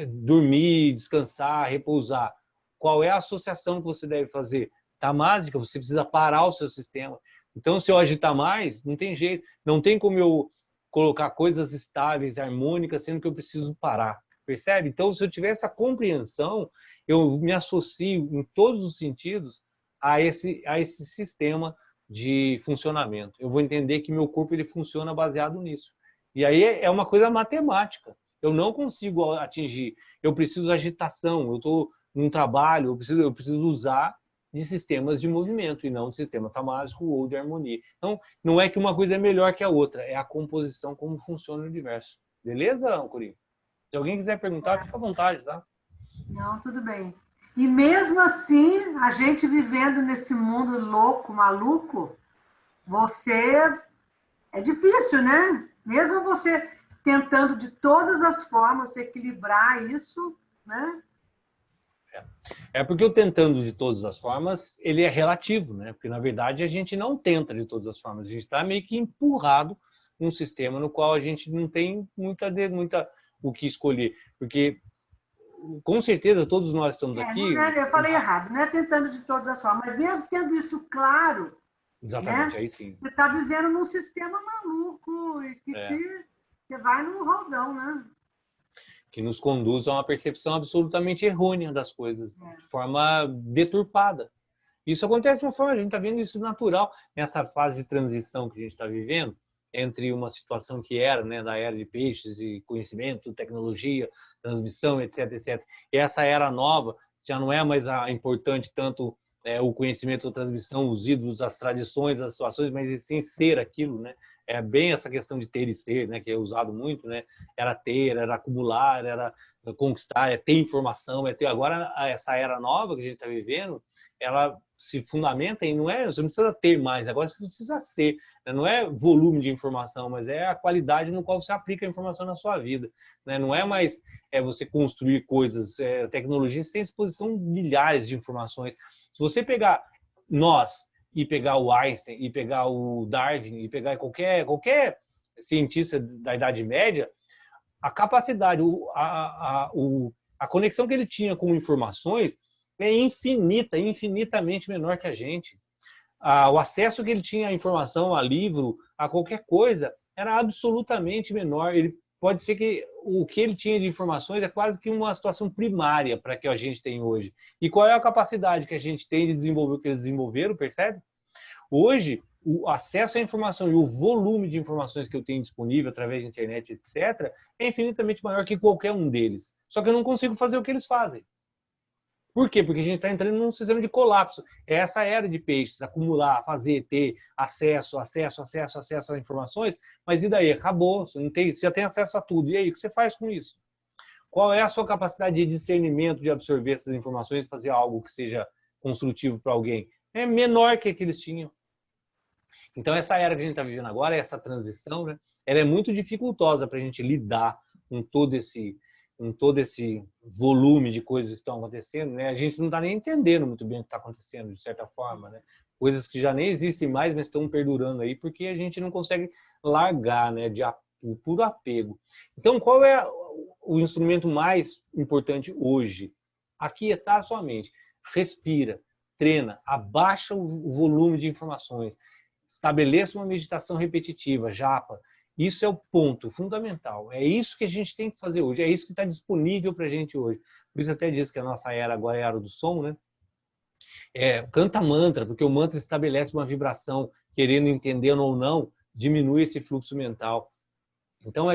dormir, descansar, repousar. Qual é a associação que você deve fazer? Tamásica, você precisa parar o seu sistema. Então, se eu agitar mais, não tem jeito. Não tem como eu colocar coisas estáveis, harmônicas, sendo que eu preciso parar. Percebe? Então, se eu tiver essa compreensão, eu me associo em todos os sentidos a esse sistema de funcionamento. Eu vou entender que meu corpo ele funciona baseado nisso. E aí é uma coisa matemática. Eu não consigo atingir. Eu preciso de agitação. Eu estou num trabalho, eu preciso usar de sistemas de movimento e não de sistema tamásico ou de harmonia. Então, não é que uma coisa é melhor que a outra, é a composição, como funciona o universo. Beleza, Corinho? Se alguém quiser perguntar, fica à vontade, tá? Não, tudo bem. E mesmo assim, a gente vivendo nesse mundo louco, maluco, é difícil, né? Mesmo você tentando de todas as formas equilibrar isso, né? É porque o tentando de todas as formas, ele é relativo, né? Porque, na verdade, a gente não tenta de todas as formas. A gente está meio que empurrado num sistema no qual a gente não tem muita o que escolher. Porque, com certeza, todos nós estamos aqui... eu falei errado, não é tentando de todas as formas, mas mesmo tendo isso claro... Exatamente, né? aí sim. Você está vivendo num sistema maluco e que você vai num roldão, né? Que nos conduz a uma percepção absolutamente errônea das coisas, de forma deturpada. Isso acontece de uma forma, a gente está vendo isso natural nessa fase de transição que a gente está vivendo, entre uma situação que era, né, da era de peixes, de conhecimento, tecnologia, transmissão, etc, etc. E essa era nova já não é mais importante tanto o conhecimento, a transmissão, os ídolos, as tradições, as situações, mas sim ser aquilo, né? É bem essa questão de ter e ser, né? Que é usado muito, né? Era ter, era acumular, era conquistar, é ter informação, é ter. Agora, essa era nova que a gente está vivendo, ela se fundamenta em, não é, você não precisa ter mais, agora você precisa ser, né? Não é volume de informação, mas é a qualidade no qual você aplica a informação na sua vida, né? Não é mais você construir coisas, tecnologia, você tem à disposição milhares de informações. Se você pegar nós e pegar o Einstein e pegar o Darwin e pegar qualquer cientista da Idade Média, a capacidade, a conexão que ele tinha com informações é infinita, infinitamente menor que a gente. O acesso que ele tinha à informação, a livro, a qualquer coisa, era absolutamente menor. Pode ser que o que ele tinha de informações é quase que uma situação primária para que a gente tem hoje. E qual é a capacidade que a gente tem de desenvolver o que eles desenvolveram, percebe? Hoje, o acesso à informação e o volume de informações que eu tenho disponível através da internet, etc., é infinitamente maior que qualquer um deles. Só que eu não consigo fazer o que eles fazem. Por quê? Porque a gente está entrando num sistema de colapso. É essa era de peixes, acumular, fazer, ter acesso a informações, mas e daí? Acabou, você já tem acesso a tudo. E aí, o que você faz com isso? Qual é a sua capacidade de discernimento, de absorver essas informações e fazer algo que seja construtivo para alguém? É menor que a que eles tinham. Então, essa era que a gente está vivendo agora, essa transição, né, ela é muito dificultosa para a gente lidar com todo esse volume de coisas que estão acontecendo, né? A gente não está nem entendendo muito bem o que está acontecendo, de certa forma, né? Coisas que já nem existem mais, mas estão perdurando aí, porque a gente não consegue largar, né? O puro apego. Então, qual é o instrumento mais importante hoje? Aquietar a sua mente. Respira, treina, abaixa o volume de informações, estabeleça uma meditação repetitiva, japa. Isso é o ponto fundamental. É isso que a gente tem que fazer hoje. É isso que está disponível para a gente hoje. Por isso até diz que a nossa era agora é a era do som, né? Canta mantra, porque o mantra estabelece uma vibração, querendo, entendendo ou não, diminui esse fluxo mental. Então,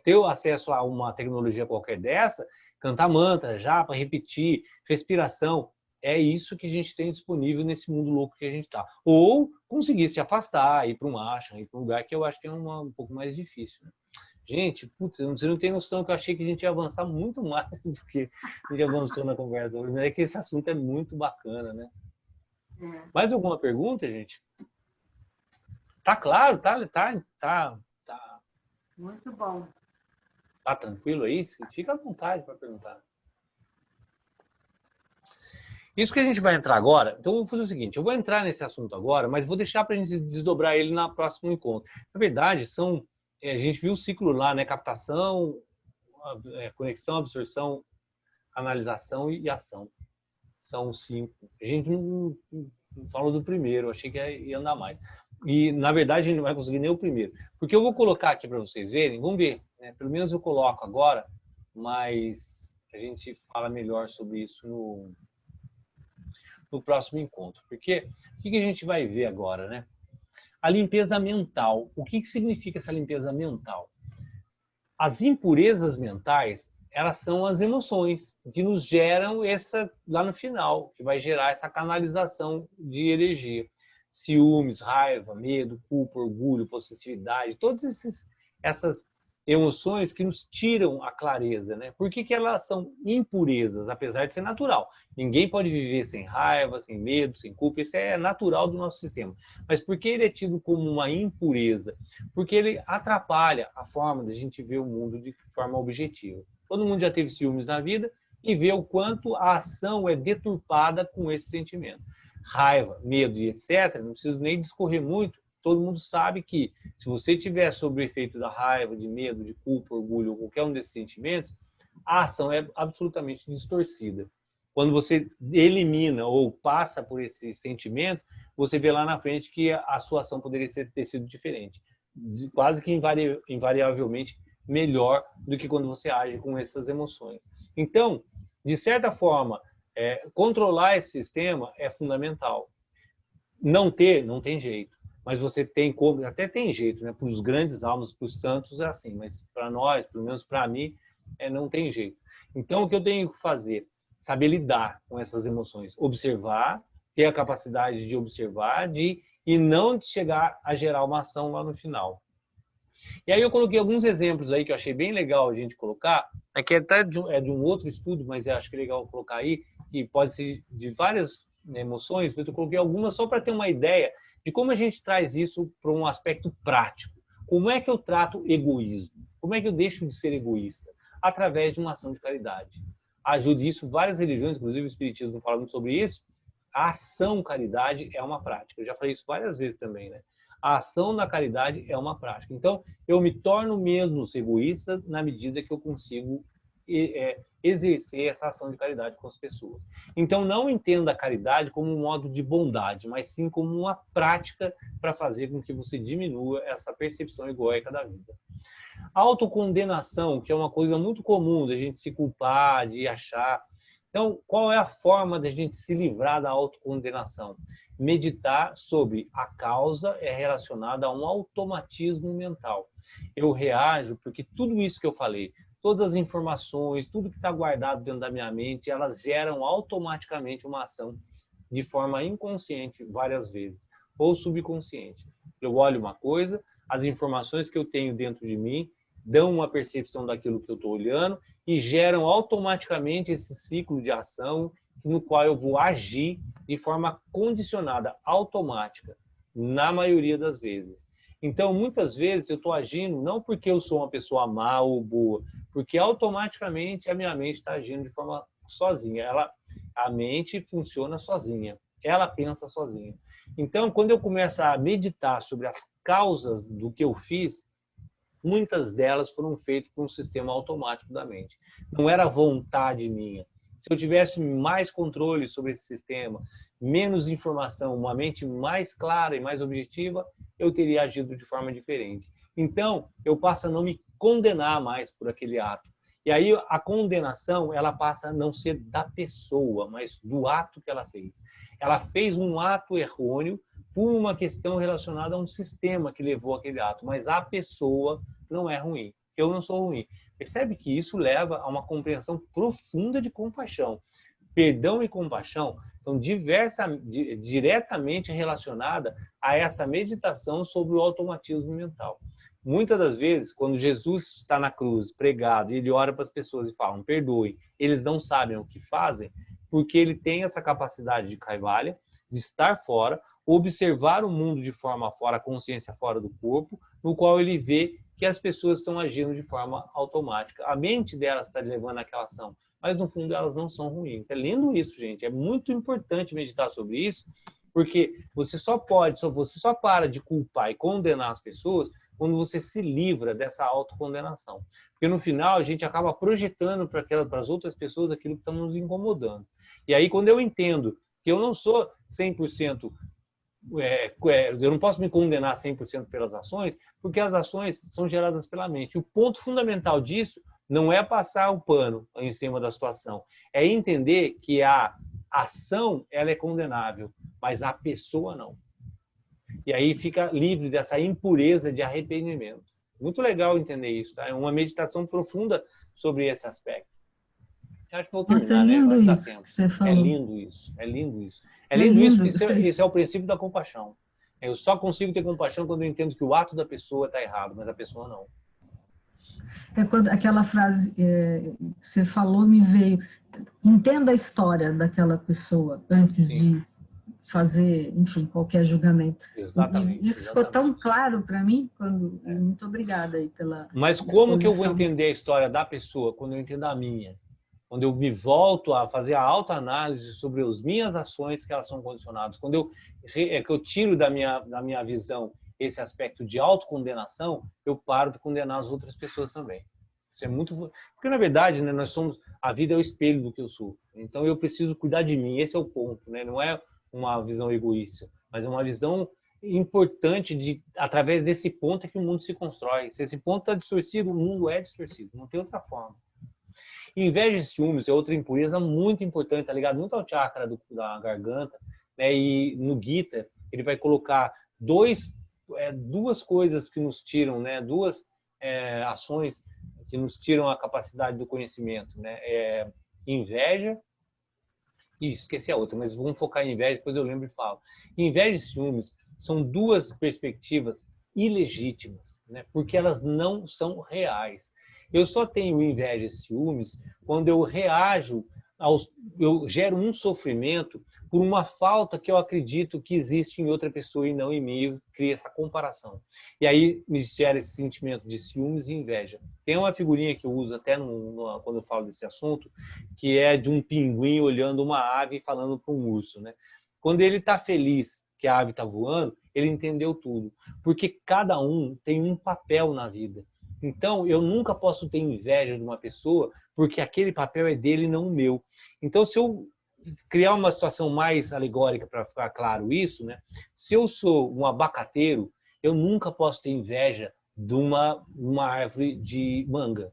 ter o acesso a uma tecnologia qualquer dessa, cantar mantra, japa, repetir, respiração, é isso que a gente tem disponível nesse mundo louco que a gente está. Ou conseguir se afastar, ir para um ashram, ir para um lugar que eu acho que é um pouco mais difícil. Né? Gente, putz, você não tem noção que eu achei que a gente ia avançar muito mais do que a gente avançou na conversa hoje. Mas é que esse assunto é muito bacana, né? Mais alguma pergunta, gente? Tá claro? Tá. Muito bom. Tá tranquilo aí? Fica à vontade para perguntar. Isso que a gente vai entrar agora, então eu vou fazer o seguinte, eu vou entrar nesse assunto agora, mas vou deixar para a gente desdobrar ele no próximo encontro. Na verdade, a gente viu o ciclo lá, né? Captação, conexão, absorção, analisação e ação. São 5. A gente não falou do primeiro, achei que ia andar mais. E, na verdade, a gente não vai conseguir nem o primeiro. Porque eu vou colocar aqui para vocês verem, vamos ver, né? Pelo menos eu coloco agora, mas a gente fala melhor sobre isso no próximo encontro. Porque o que a gente vai ver agora, né? A limpeza mental. O que significa essa limpeza mental? As impurezas mentais, elas são as emoções que nos geram lá no final, que vai gerar essa canalização de energia. Ciúmes, raiva, medo, culpa, orgulho, possessividade, todas essas emoções que nos tiram a clareza, né? Por que elas são impurezas, apesar de ser natural? Ninguém pode viver sem raiva, sem medo, sem culpa, isso é natural do nosso sistema. Mas por que ele é tido como uma impureza? Porque ele atrapalha a forma de a gente ver o mundo de forma objetiva. Todo mundo já teve ciúmes na vida e vê o quanto a ação é deturpada com esse sentimento. Raiva, medo e etc., não preciso nem discorrer muito, todo mundo sabe que se você tiver sob o efeito da raiva, de medo, de culpa, orgulho ou qualquer um desses sentimentos, a ação é absolutamente distorcida. Quando você elimina ou passa por esse sentimento, você vê lá na frente que a sua ação poderia ter sido diferente. Quase que invariavelmente melhor do que quando você age com essas emoções. Então, de certa forma, controlar esse sistema é fundamental. Não tem jeito. Mas você tem como, até tem jeito, né? Para os grandes almas, para os santos é assim, mas para nós, pelo menos para mim, não tem jeito. Então, o que eu tenho que fazer? Saber lidar com essas emoções, observar, ter a capacidade de observar, e não chegar a gerar uma ação lá no final. E aí eu coloquei alguns exemplos aí que eu achei bem legal a gente colocar, que até de um outro estudo, mas eu acho que é legal colocar aí, que pode ser de várias emoções, mas eu coloquei algumas só para ter uma ideia de como a gente traz isso para um aspecto prático. Como é que eu trato egoísmo? Como é que eu deixo de ser egoísta? Através de uma ação de caridade. Ajude isso, várias religiões, inclusive o Espiritismo fala muito sobre isso. A ação caridade é uma prática. Eu já falei isso várias vezes também, né? A ação na caridade é uma prática. Então, eu me torno menos egoísta na medida que eu consigo exercer essa ação de caridade com as pessoas. Então, não entenda a caridade como um modo de bondade, mas sim como uma prática para fazer com que você diminua essa percepção egóica da vida. A autocondenação, que é uma coisa muito comum da gente se culpar, de achar. Então, qual é a forma da gente se livrar da autocondenação? meditar sobre a causa é relacionada a um automatismo mental. Eu reajo porque tudo isso que eu falei, todas as informações, tudo que está guardado dentro da minha mente, elas geram automaticamente uma ação de forma inconsciente várias vezes, ou subconsciente. Eu olho uma coisa, as informações que eu tenho dentro de mim dão uma percepção daquilo que eu estou olhando e geram automaticamente esse ciclo de ação no qual eu vou agir de forma condicionada, automática, na maioria das vezes. Então, muitas vezes eu estou agindo não porque eu sou uma pessoa má ou boa, porque automaticamente a minha mente está agindo de forma sozinha. A mente funciona sozinha, ela pensa sozinha. Então, quando eu começo a meditar sobre as causas do que eu fiz, muitas delas foram feitas por um sistema automático da mente. Não era vontade minha. Se eu tivesse mais controle sobre esse sistema, menos informação, uma mente mais clara e mais objetiva, eu teria agido de forma diferente. Então, eu passo a não me condenar mais por aquele ato. E aí a condenação, ela passa a não ser da pessoa, mas do ato que ela fez. Ela fez um ato errôneo por uma questão relacionada a um sistema que levou aquele ato, mas a pessoa não é ruim. Eu não sou ruim. Percebe que isso leva a uma compreensão profunda de compaixão. Perdão e compaixão estão diretamente relacionadas a essa meditação sobre o automatismo mental. Muitas das vezes, quando Jesus está na cruz, pregado, e ele ora para as pessoas e fala, perdoe, eles não sabem o que fazem, porque ele tem essa capacidade de caivalha, de estar fora, observar o mundo de forma fora, a consciência fora do corpo, no qual ele vê que as pessoas estão agindo de forma automática. A mente delas está levando aquela ação, mas no fundo elas não são ruins. É lindo isso, gente. É muito importante meditar sobre isso, porque você só para de culpar e condenar as pessoas quando você se livra dessa autocondenação. Porque no final a gente acaba projetando para as outras pessoas aquilo que está nos incomodando. E aí quando eu entendo que eu não sou 100%, eu não posso me condenar 100% pelas ações, porque as ações são geradas pela mente. O ponto fundamental disso não é passar o pano em cima da situação, é entender que a ação ela é condenável, mas a pessoa não. E aí fica livre dessa impureza de arrependimento. Muito legal entender isso, tá? É uma meditação profunda sobre esse aspecto. Eu acho que vou terminar, Nossa, é lindo né? isso que você falou. É lindo isso, é lindo isso. É lindo isso, porque isso é o princípio da compaixão. Eu só consigo ter compaixão quando eu entendo que o ato da pessoa está errado, mas a pessoa não. É quando aquela frase que você falou me veio. Entenda a história daquela pessoa antes Sim. de fazer, enfim, qualquer julgamento. Exatamente. E isso ficou tão claro para mim, muito obrigada aí pela Mas como que eu vou entender a história da pessoa quando eu entendo a minha? Quando eu me volto a fazer a autoanálise sobre as minhas ações que elas são condicionadas, quando eu tiro da minha visão esse aspecto de autocondenação, eu paro de condenar as outras pessoas também. Isso é muito... Porque, na verdade, né, a vida é o espelho do que eu sou. Então, eu preciso cuidar de mim. Esse é o ponto, né? Não é uma visão egoísta, mas é uma visão importante através desse ponto é que o mundo se constrói. Se esse ponto está distorcido, o mundo é distorcido. Não tem outra forma. Inveja e ciúmes é outra impureza muito importante, tá ligado? Muito ao chakra da garganta, né? E no Gita, ele vai colocar duas coisas que nos tiram, né? Duas ações que nos tiram a capacidade do conhecimento, né? Inveja e esqueci a outra, mas vamos focar em inveja, depois eu lembro e falo. Inveja e ciúmes são duas perspectivas ilegítimas, né? Porque elas não são reais. Eu só tenho inveja e ciúmes quando eu reajo, eu gero um sofrimento por uma falta que eu acredito que existe em outra pessoa e não em mim, eu crio essa comparação. E aí me gera esse sentimento de ciúmes e inveja. Tem uma figurinha que eu uso até quando eu falo desse assunto, que é de um pinguim olhando uma ave e falando para um urso, né? Quando ele está feliz que a ave está voando, ele entendeu tudo. Porque cada um tem um papel na vida. Então, eu nunca posso ter inveja de uma pessoa porque aquele papel é dele e não o meu. Então, se eu criar uma situação mais alegórica para ficar claro isso, né? Se eu sou um abacateiro, eu nunca posso ter inveja de uma árvore de manga.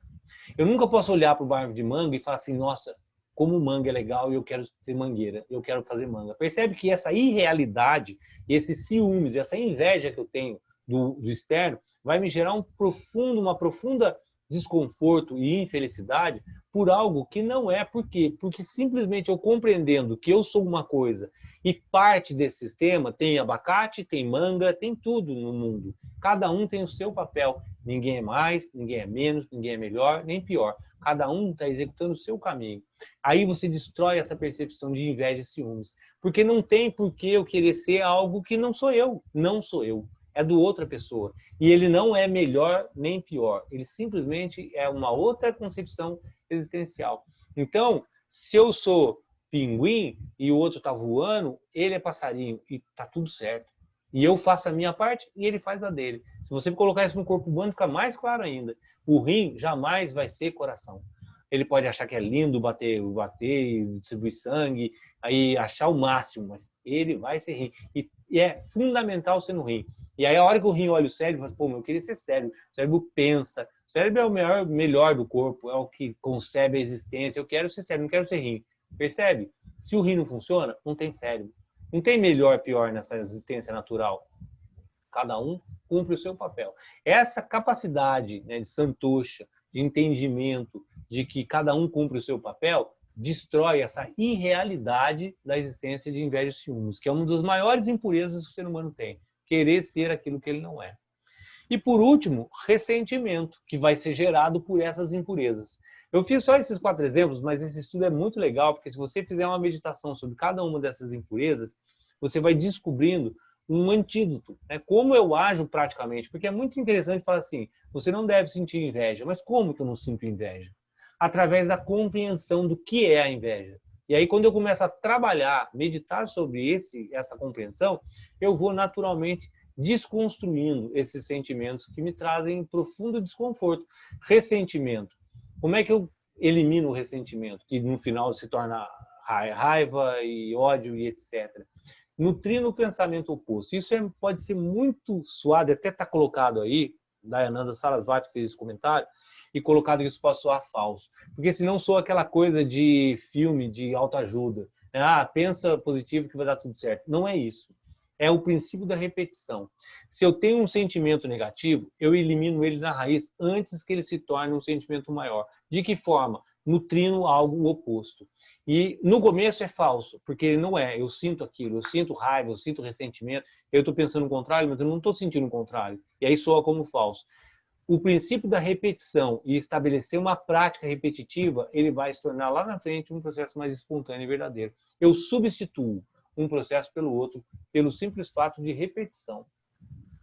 Eu nunca posso olhar para uma árvore de manga e falar assim, nossa, como manga é legal e eu quero ser mangueira, eu quero fazer manga. Percebe que essa irrealidade, esses ciúmes, essa inveja que eu tenho do externo, vai me gerar uma profunda desconforto e infelicidade por algo que não é. Por quê? Porque simplesmente eu compreendendo que eu sou uma coisa e parte desse sistema tem abacate, tem manga, tem tudo no mundo. Cada um tem o seu papel. Ninguém é mais, ninguém é menos, ninguém é melhor, nem pior. Cada um está executando o seu caminho. Aí você destrói essa percepção de inveja e ciúmes. Porque não tem por que eu querer ser algo que não sou eu. Não sou eu. É do outra pessoa. E ele não é melhor nem pior. Ele simplesmente é uma outra concepção existencial. Então, se eu sou pinguim e o outro está voando, ele é passarinho e está tudo certo. E eu faço a minha parte e ele faz a dele. Se você colocar isso no corpo humano, fica mais claro ainda. O rim jamais vai ser coração. Ele pode achar que é lindo bater, distribuir sangue, aí achar o máximo, mas ele vai ser rim. E é fundamental ser no rim. E aí a hora que o rim olha o cérebro, fala, pô, eu queria ser cérebro. O cérebro pensa. O cérebro é o melhor do corpo, é o que concebe a existência. Eu quero ser cérebro, não quero ser rim. Percebe? Se o rim não funciona, não tem cérebro. Não tem melhor, pior nessa existência natural. Cada um cumpre o seu papel. Essa capacidade, né, de Santosha, de entendimento, de que cada um cumpre o seu papel, destrói essa irrealidade da existência de inveja e ciúmes, que é uma das maiores impurezas que o ser humano tem. Querer ser aquilo que ele não é. E por último, ressentimento, que vai ser gerado por essas impurezas. Eu fiz só esses 4 exemplos, mas esse estudo é muito legal, porque se você fizer uma meditação sobre cada uma dessas impurezas, você vai descobrindo um antídoto, né? Como eu ajo praticamente, porque é muito interessante falar assim, você não deve sentir inveja, mas como que eu não sinto inveja? Através da compreensão do que é a inveja. E aí, quando eu começo a trabalhar, meditar sobre essa compreensão, eu vou naturalmente desconstruindo esses sentimentos que me trazem profundo desconforto. Ressentimento. Como é que eu elimino o ressentimento, que no final se torna raiva e ódio e etc.? Nutrindo o pensamento oposto. Isso pode ser muito suado, até está colocado aí, Dayananda Sarasvati fez esse comentário, e colocado que isso pode soar falso. Porque senão soa aquela coisa de filme, de autoajuda. Ah, pensa positivo que vai dar tudo certo. Não é isso. É o princípio da repetição. Se eu tenho um sentimento negativo, eu elimino ele na raiz antes que ele se torne um sentimento maior. De que forma? Nutrindo algo oposto. E no começo é falso, porque ele não é. Eu sinto aquilo, eu sinto raiva, eu sinto ressentimento, eu estou pensando o contrário, mas eu não estou sentindo o contrário. E aí soa como falso. O princípio da repetição e estabelecer uma prática repetitiva, ele vai se tornar lá na frente um processo mais espontâneo e verdadeiro. Eu substituo um processo pelo outro, pelo simples fato de repetição.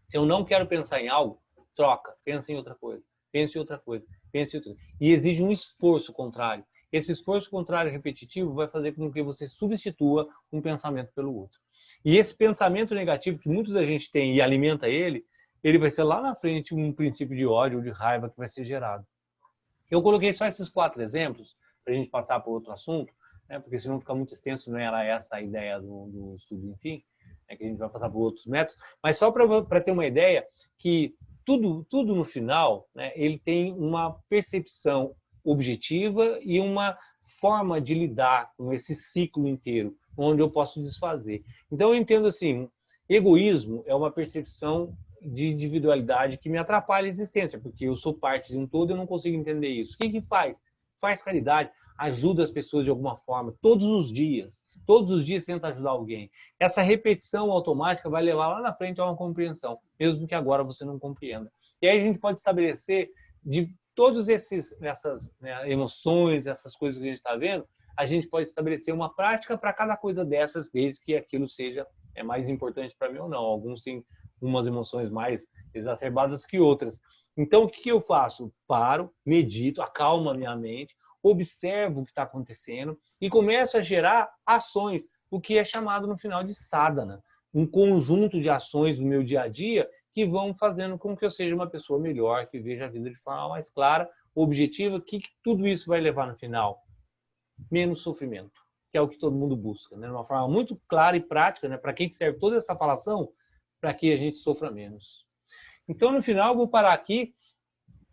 Se eu não quero pensar em algo, troca, pensa em outra coisa, pense em outra coisa, pense em outra coisa. E exige um esforço contrário. Esse esforço contrário repetitivo vai fazer com que você substitua um pensamento pelo outro. E esse pensamento negativo que muitos da gente tem e alimenta ele vai ser lá na frente um princípio de ódio ou de raiva que vai ser gerado. Eu coloquei só esses 4 exemplos para a gente passar para outro assunto, né, porque senão fica muito extenso, não era essa a ideia do estudo, enfim, que a gente vai passar por outros métodos, mas só para ter uma ideia que tudo no final, né, ele tem uma percepção objetiva e uma forma de lidar com esse ciclo inteiro, onde eu posso desfazer. Então eu entendo assim, egoísmo é uma percepção de individualidade que me atrapalha a existência, porque eu sou parte de um todo e eu não consigo entender isso. O que faz? Faz caridade, ajuda as pessoas de alguma forma, todos os dias tenta ajudar alguém. Essa repetição automática vai levar lá na frente a uma compreensão, mesmo que agora você não compreenda. E aí a gente pode estabelecer, de todas essas emoções, essas coisas que a gente está vendo, a gente pode estabelecer uma prática para cada coisa dessas, desde que aquilo seja mais importante para mim ou não. Alguns têm umas emoções mais exacerbadas que outras. Então, o que eu faço? Paro, medito, acalmo a minha mente, observo o que está acontecendo e começo a gerar ações, o que é chamado no final de sadhana, um conjunto de ações no meu dia a dia que vão fazendo com que eu seja uma pessoa melhor, que veja a vida de forma mais clara, objetiva. O que tudo isso vai levar no final? Menos sofrimento, que é o que todo mundo busca, né? De uma forma muito clara e prática, né? Para que serve toda essa falação? Para que a gente sofra menos. Então, no final, eu vou parar aqui,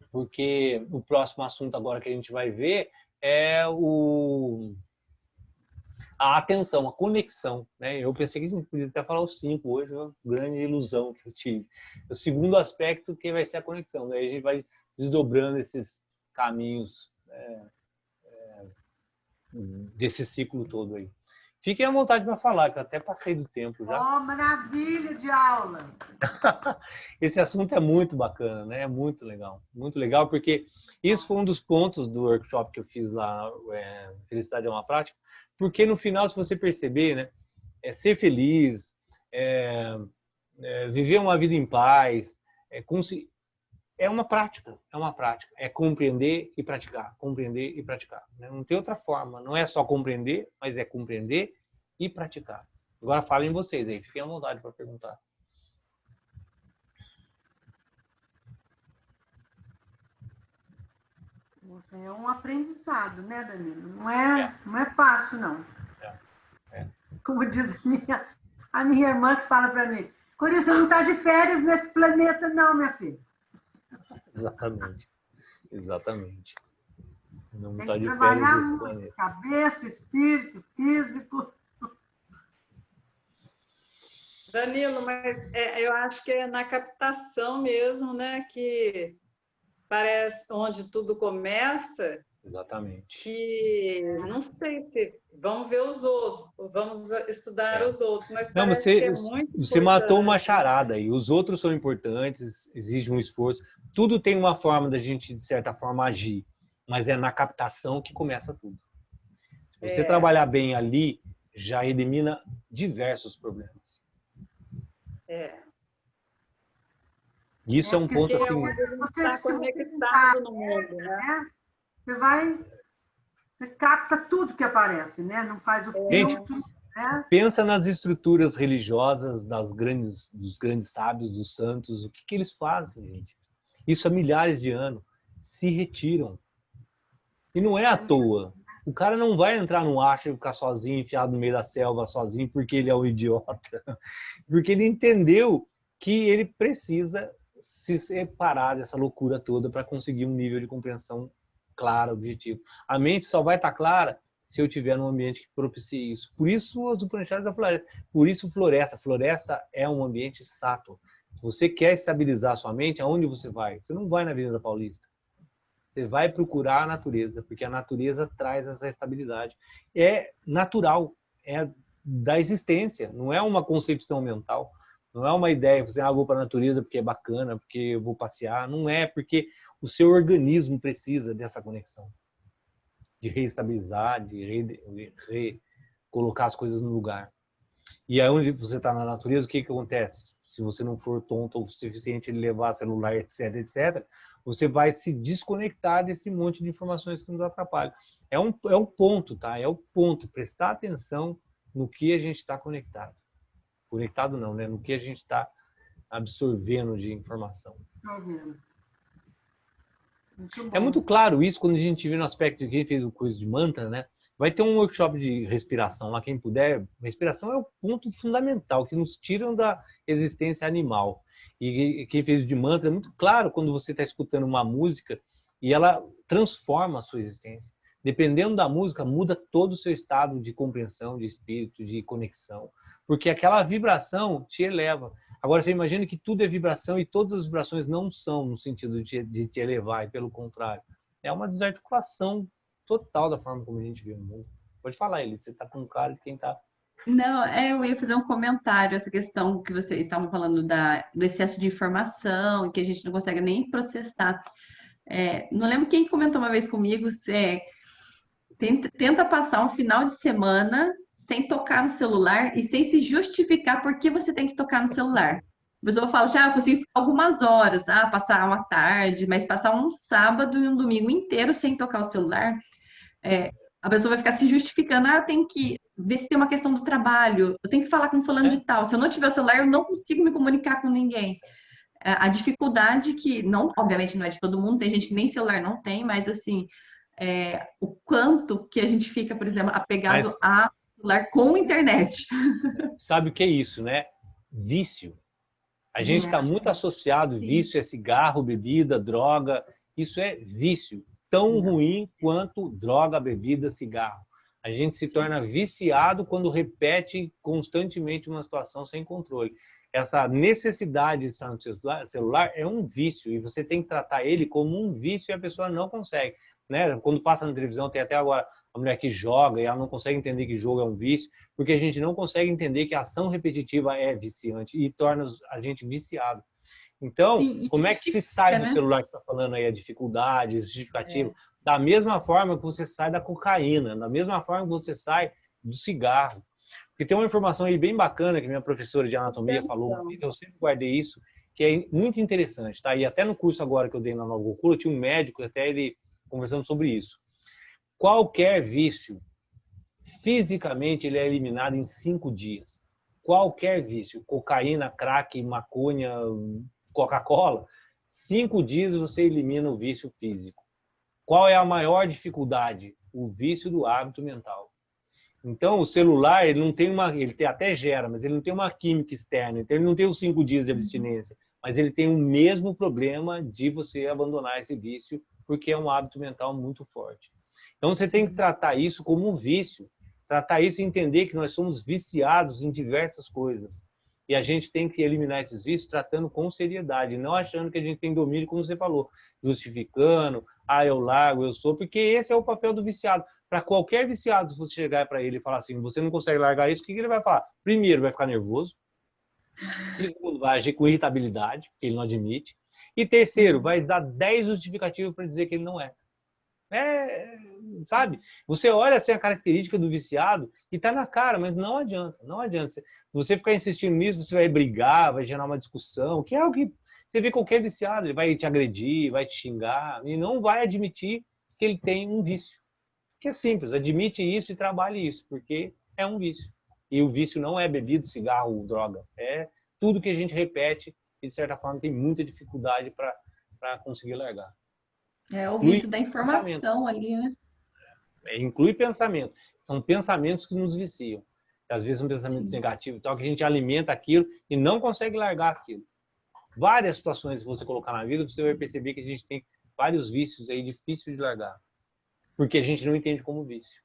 porque o próximo assunto agora que a gente vai ver é A atenção, a conexão, né? Eu pensei que a gente podia até falar os 5 hoje, uma grande ilusão que eu tive. O segundo aspecto que vai ser a conexão, daí a gente vai desdobrando esses caminhos desse ciclo todo aí. Fiquem à vontade para falar, que eu até passei do tempo já. Oh, maravilha de aula! Esse assunto é muito bacana, né? É muito legal, porque isso foi um dos pontos do workshop que eu fiz lá, Felicidade é uma Prática, porque no final, se você perceber, né, ser feliz, viver uma vida em paz, é uma prática, é compreender e praticar, né? Não tem outra forma, não é só compreender, mas é compreender e praticar. Agora falem vocês aí, fiquem à vontade para perguntar. Você é um aprendizado, né, Danilo? Não é fácil, não. Como diz a minha irmã que fala para mim, Cori, você não está de férias nesse planeta, não, minha filha. Exatamente. Não Tem está que de férias trabalhar nesse muito, planeta. cabeça, espírito, físico. Danilo, mas eu acho que é na captação mesmo, né, que parece onde tudo começa. Exatamente. Que não sei se vamos ver os outros, vamos estudar os outros, mas não, parece que é muito você matou uma importante. charada aí. Os outros são importantes, exigem um esforço. Tudo tem uma forma da gente, de certa forma, agir, mas é na captação que começa tudo. Se você trabalhar bem ali, já elimina diversos problemas. Isso é um ponto assim. Você está conectado no mundo, né? Você capta tudo que aparece, né? Não faz o filtro. Né? Pensa nas estruturas religiosas dos grandes sábios, dos santos. O que eles fazem, gente? Isso há milhares de anos. Se retiram. E não é à toa. O cara não vai entrar no acho e ficar sozinho, enfiado no meio da selva, sozinho, porque ele é um idiota. Porque ele entendeu que ele precisa se separar dessa loucura toda para conseguir um nível de compreensão clara, objetivo. A mente só vai estar clara se eu tiver num ambiente que propicie isso. Por isso os Upanishads da floresta. Por isso floresta. Floresta é um ambiente sattva. Se você quer estabilizar a sua mente, aonde você vai? Você não vai na Avenida Paulista. Você vai procurar a natureza, porque a natureza traz essa estabilidade. É natural, é da existência, não é uma concepção mental. Não é uma ideia, você vou para a natureza porque é bacana, porque eu vou passear. Não é, porque o seu organismo precisa dessa conexão. De reestabilizar, de colocar as coisas no lugar. E aí onde você está na natureza, o que acontece? Se você não for tonto o suficiente de levar celular, etc, etc, você vai se desconectar desse monte de informações que nos atrapalham. É um ponto, tá? É o ponto. Prestar atenção no que a gente está conectado. Conectado não, né? No que a gente está absorvendo de informação. É muito claro isso quando a gente vê no aspecto de quem fez o curso de mantra, né? Vai ter um workshop de respiração lá, quem puder. Respiração é o ponto fundamental, que nos tiram da existência animal. E quem fez o de mantra é muito claro quando você está escutando uma música e ela transforma a sua existência. Dependendo da música, muda todo o seu estado de compreensão, de espírito, de conexão. Porque aquela vibração te eleva. Agora, você imagina que tudo é vibração e todas as vibrações não são no sentido de te elevar, e pelo contrário. É uma desarticulação total da forma como a gente vê o mundo. Pode falar, Eli, você está com cara de quem está... Não, eu ia fazer um comentário, essa questão que vocês estavam falando do excesso de informação, que a gente não consegue nem processar. Não lembro quem comentou uma vez comigo, tenta passar um final de semana sem tocar no celular e sem se justificar por que você tem que tocar no celular. A pessoa fala assim, eu consigo ficar algumas horas, passar uma tarde, mas passar um sábado e um domingo inteiro sem tocar o celular, a pessoa vai ficar se justificando, eu tenho que ver se tem uma questão do trabalho, eu tenho que falar com fulano de tal, se eu não tiver o celular, eu não consigo me comunicar com ninguém. A dificuldade que, não, obviamente não é de todo mundo, tem gente que nem celular não tem, mas assim, o quanto que a gente fica, por exemplo, apegado a celular com internet. Sabe o que é isso, né? Vício. A gente está muito associado, vício é cigarro, bebida, droga, isso é vício. Tão ruim quanto droga, bebida, cigarro. A gente se torna viciado quando repete constantemente uma situação sem controle. Essa necessidade de estar no celular é um vício e você tem que tratar ele como um vício e a pessoa não consegue, né? Quando passa na televisão, tem até agora a mulher que joga e ela não consegue entender que jogo é um vício, porque a gente não consegue entender que a ação repetitiva é viciante e torna a gente viciado. Então, Sim, como é que se justifica, sai do né? celular que você está falando aí, a dificuldade, justificativo? Da mesma forma que você sai da cocaína, da mesma forma que você sai do cigarro. Porque tem uma informação aí bem bacana que minha professora de anatomia falou, eu sempre guardei isso, que é muito interessante, tá? E até no curso agora que eu dei na Nova Gokula, tinha um médico, até ele conversando sobre isso. Qualquer vício, fisicamente, ele é eliminado em 5 dias. Qualquer vício, cocaína, crack, maconha, Coca-Cola, 5 dias você elimina o vício físico. Qual é a maior dificuldade? O vício do hábito mental. Então, o celular, ele não tem uma, ele até gera, mas ele não tem uma química externa, então ele não tem os 5 dias de abstinência, mas ele tem o mesmo problema de você abandonar esse vício, porque é um hábito mental muito forte. Então, você tem que tratar isso como um vício, tratar isso e entender que nós somos viciados em diversas coisas. E a gente tem que eliminar esses vícios tratando com seriedade, não achando que a gente tem domínio, como você falou, justificando, eu largo, eu sou, porque esse é o papel do viciado. Para qualquer viciado, se você chegar para ele e falar assim, você não consegue largar isso, o que ele vai falar? Primeiro, vai ficar nervoso. Segundo, vai agir com irritabilidade, porque ele não admite. E terceiro, vai dar 10 justificativas para dizer que ele não é. Sabe? Você olha assim a característica do viciado e tá na cara, mas não adianta, não adianta. Se você ficar insistindo nisso, você vai brigar, vai gerar uma discussão, que é o que você vê qualquer viciado, ele vai te agredir, vai te xingar e não vai admitir que ele tem um vício. Que é simples, admite isso e trabalhe isso, porque é um vício. E o vício não é bebida, cigarro, droga, é tudo que a gente repete e de certa forma tem muita dificuldade para conseguir largar. É o vício da informação ali, né? Inclui pensamento. São pensamentos que nos viciam. Às vezes um pensamento negativo e tal, que a gente alimenta aquilo e não consegue largar aquilo. Várias situações que você colocar na vida, você vai perceber que a gente tem vários vícios aí difíceis de largar. Porque a gente não entende como vício.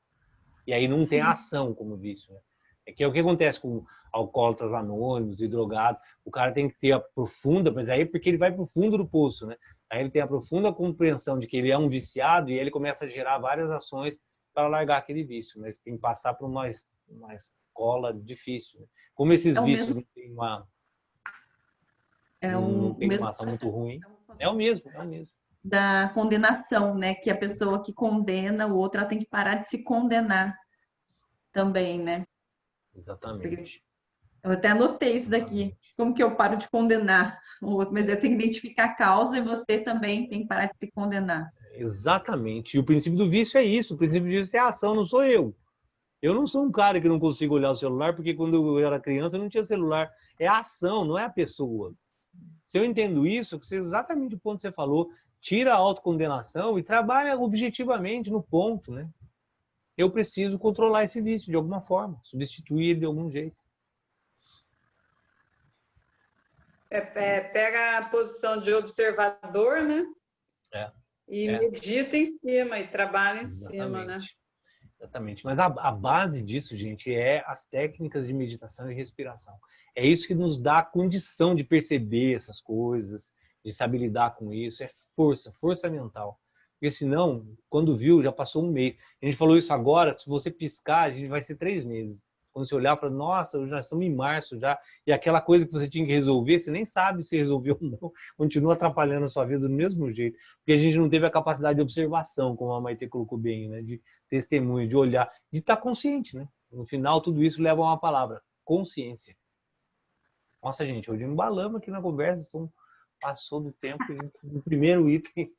E aí não tem ação como vício. Né? É que é o que acontece com alcoólatras anônimos e drogados. O cara tem que ter a profunda, mas aí porque ele vai para o fundo do poço, né? Aí ele tem a profunda compreensão de que ele é um viciado e ele começa a gerar várias ações para largar aquele vício. Mas tem que passar por uma escola difícil. Né? Como esses vícios não tem uma, não tem uma ação muito ruim, é o mesmo, é o mesmo. Da condenação, né? Que a pessoa que condena o outro, ela tem que parar de se condenar também, né? Exatamente. Eu até anotei isso daqui. Como que eu paro de condenar o outro? Mas eu tenho que identificar a causa e você também tem que parar de se condenar. Exatamente. E o princípio do vício é isso. O princípio do vício é a ação, não sou eu. Eu não sou um cara que não consigo olhar o celular, porque quando eu era criança eu não tinha celular. É a ação, não é a pessoa. Se eu entendo isso, que é exatamente o ponto que você falou, tira a autocondenação e trabalha objetivamente no ponto, né? Eu preciso controlar esse vício de alguma forma, substituir ele de algum jeito. Pega a posição de observador, né? E medita em cima e trabalha em cima, né? Exatamente. Mas a base disso, gente, é as técnicas de meditação e respiração. É isso que nos dá a condição de perceber essas coisas, de saber lidar com isso. É força mental. Porque senão, quando viu, já passou um mês. A gente falou isso agora, se você piscar, a gente vai ser 3 meses. Quando você olhar, fala, nossa, já estamos em março já, e aquela coisa que você tinha que resolver, você nem sabe se resolveu ou não, continua atrapalhando a sua vida do mesmo jeito, porque a gente não teve a capacidade de observação, como a Maite colocou bem, né? De testemunho, de olhar, de estar consciente, né? No final, tudo isso leva a uma palavra, consciência. Nossa, gente, hoje embalamos aqui na conversa, passou do tempo, no primeiro item.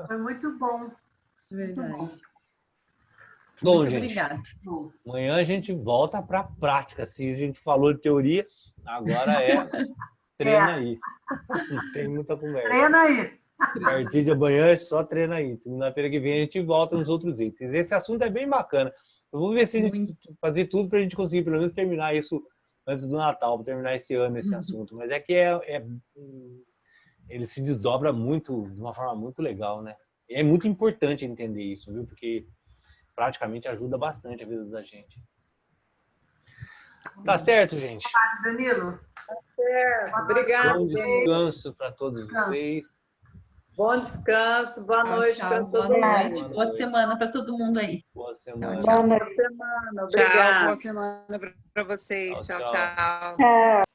Foi muito bom. Verdade. Muito bom. Bom, Muito gente, obrigada. amanhã a gente volta para a prática. Se a gente falou de teoria, agora é treina aí. Não tem muita conversa. Treina aí. A partir de amanhã é só treina aí. Segunda-feira que vem a gente volta nos outros itens. Esse assunto é bem bacana. Eu vou ver se a gente fazer tudo para a gente conseguir pelo menos terminar isso antes do Natal, para terminar esse ano esse assunto. Mas é que ele se desdobra muito, de uma forma muito legal, né? E é muito importante entender isso, viu? Porque praticamente ajuda bastante a vida da gente. Tá certo, gente? Danilo. Obrigada. Bom descanso para todos vocês. Bom descanso, boa noite para todo boa mundo. noite, boa semana para todo mundo aí. Boa semana. Boa semana, Tchau, obrigada. boa semana para vocês. Tchau, Tchau, tchau. tchau.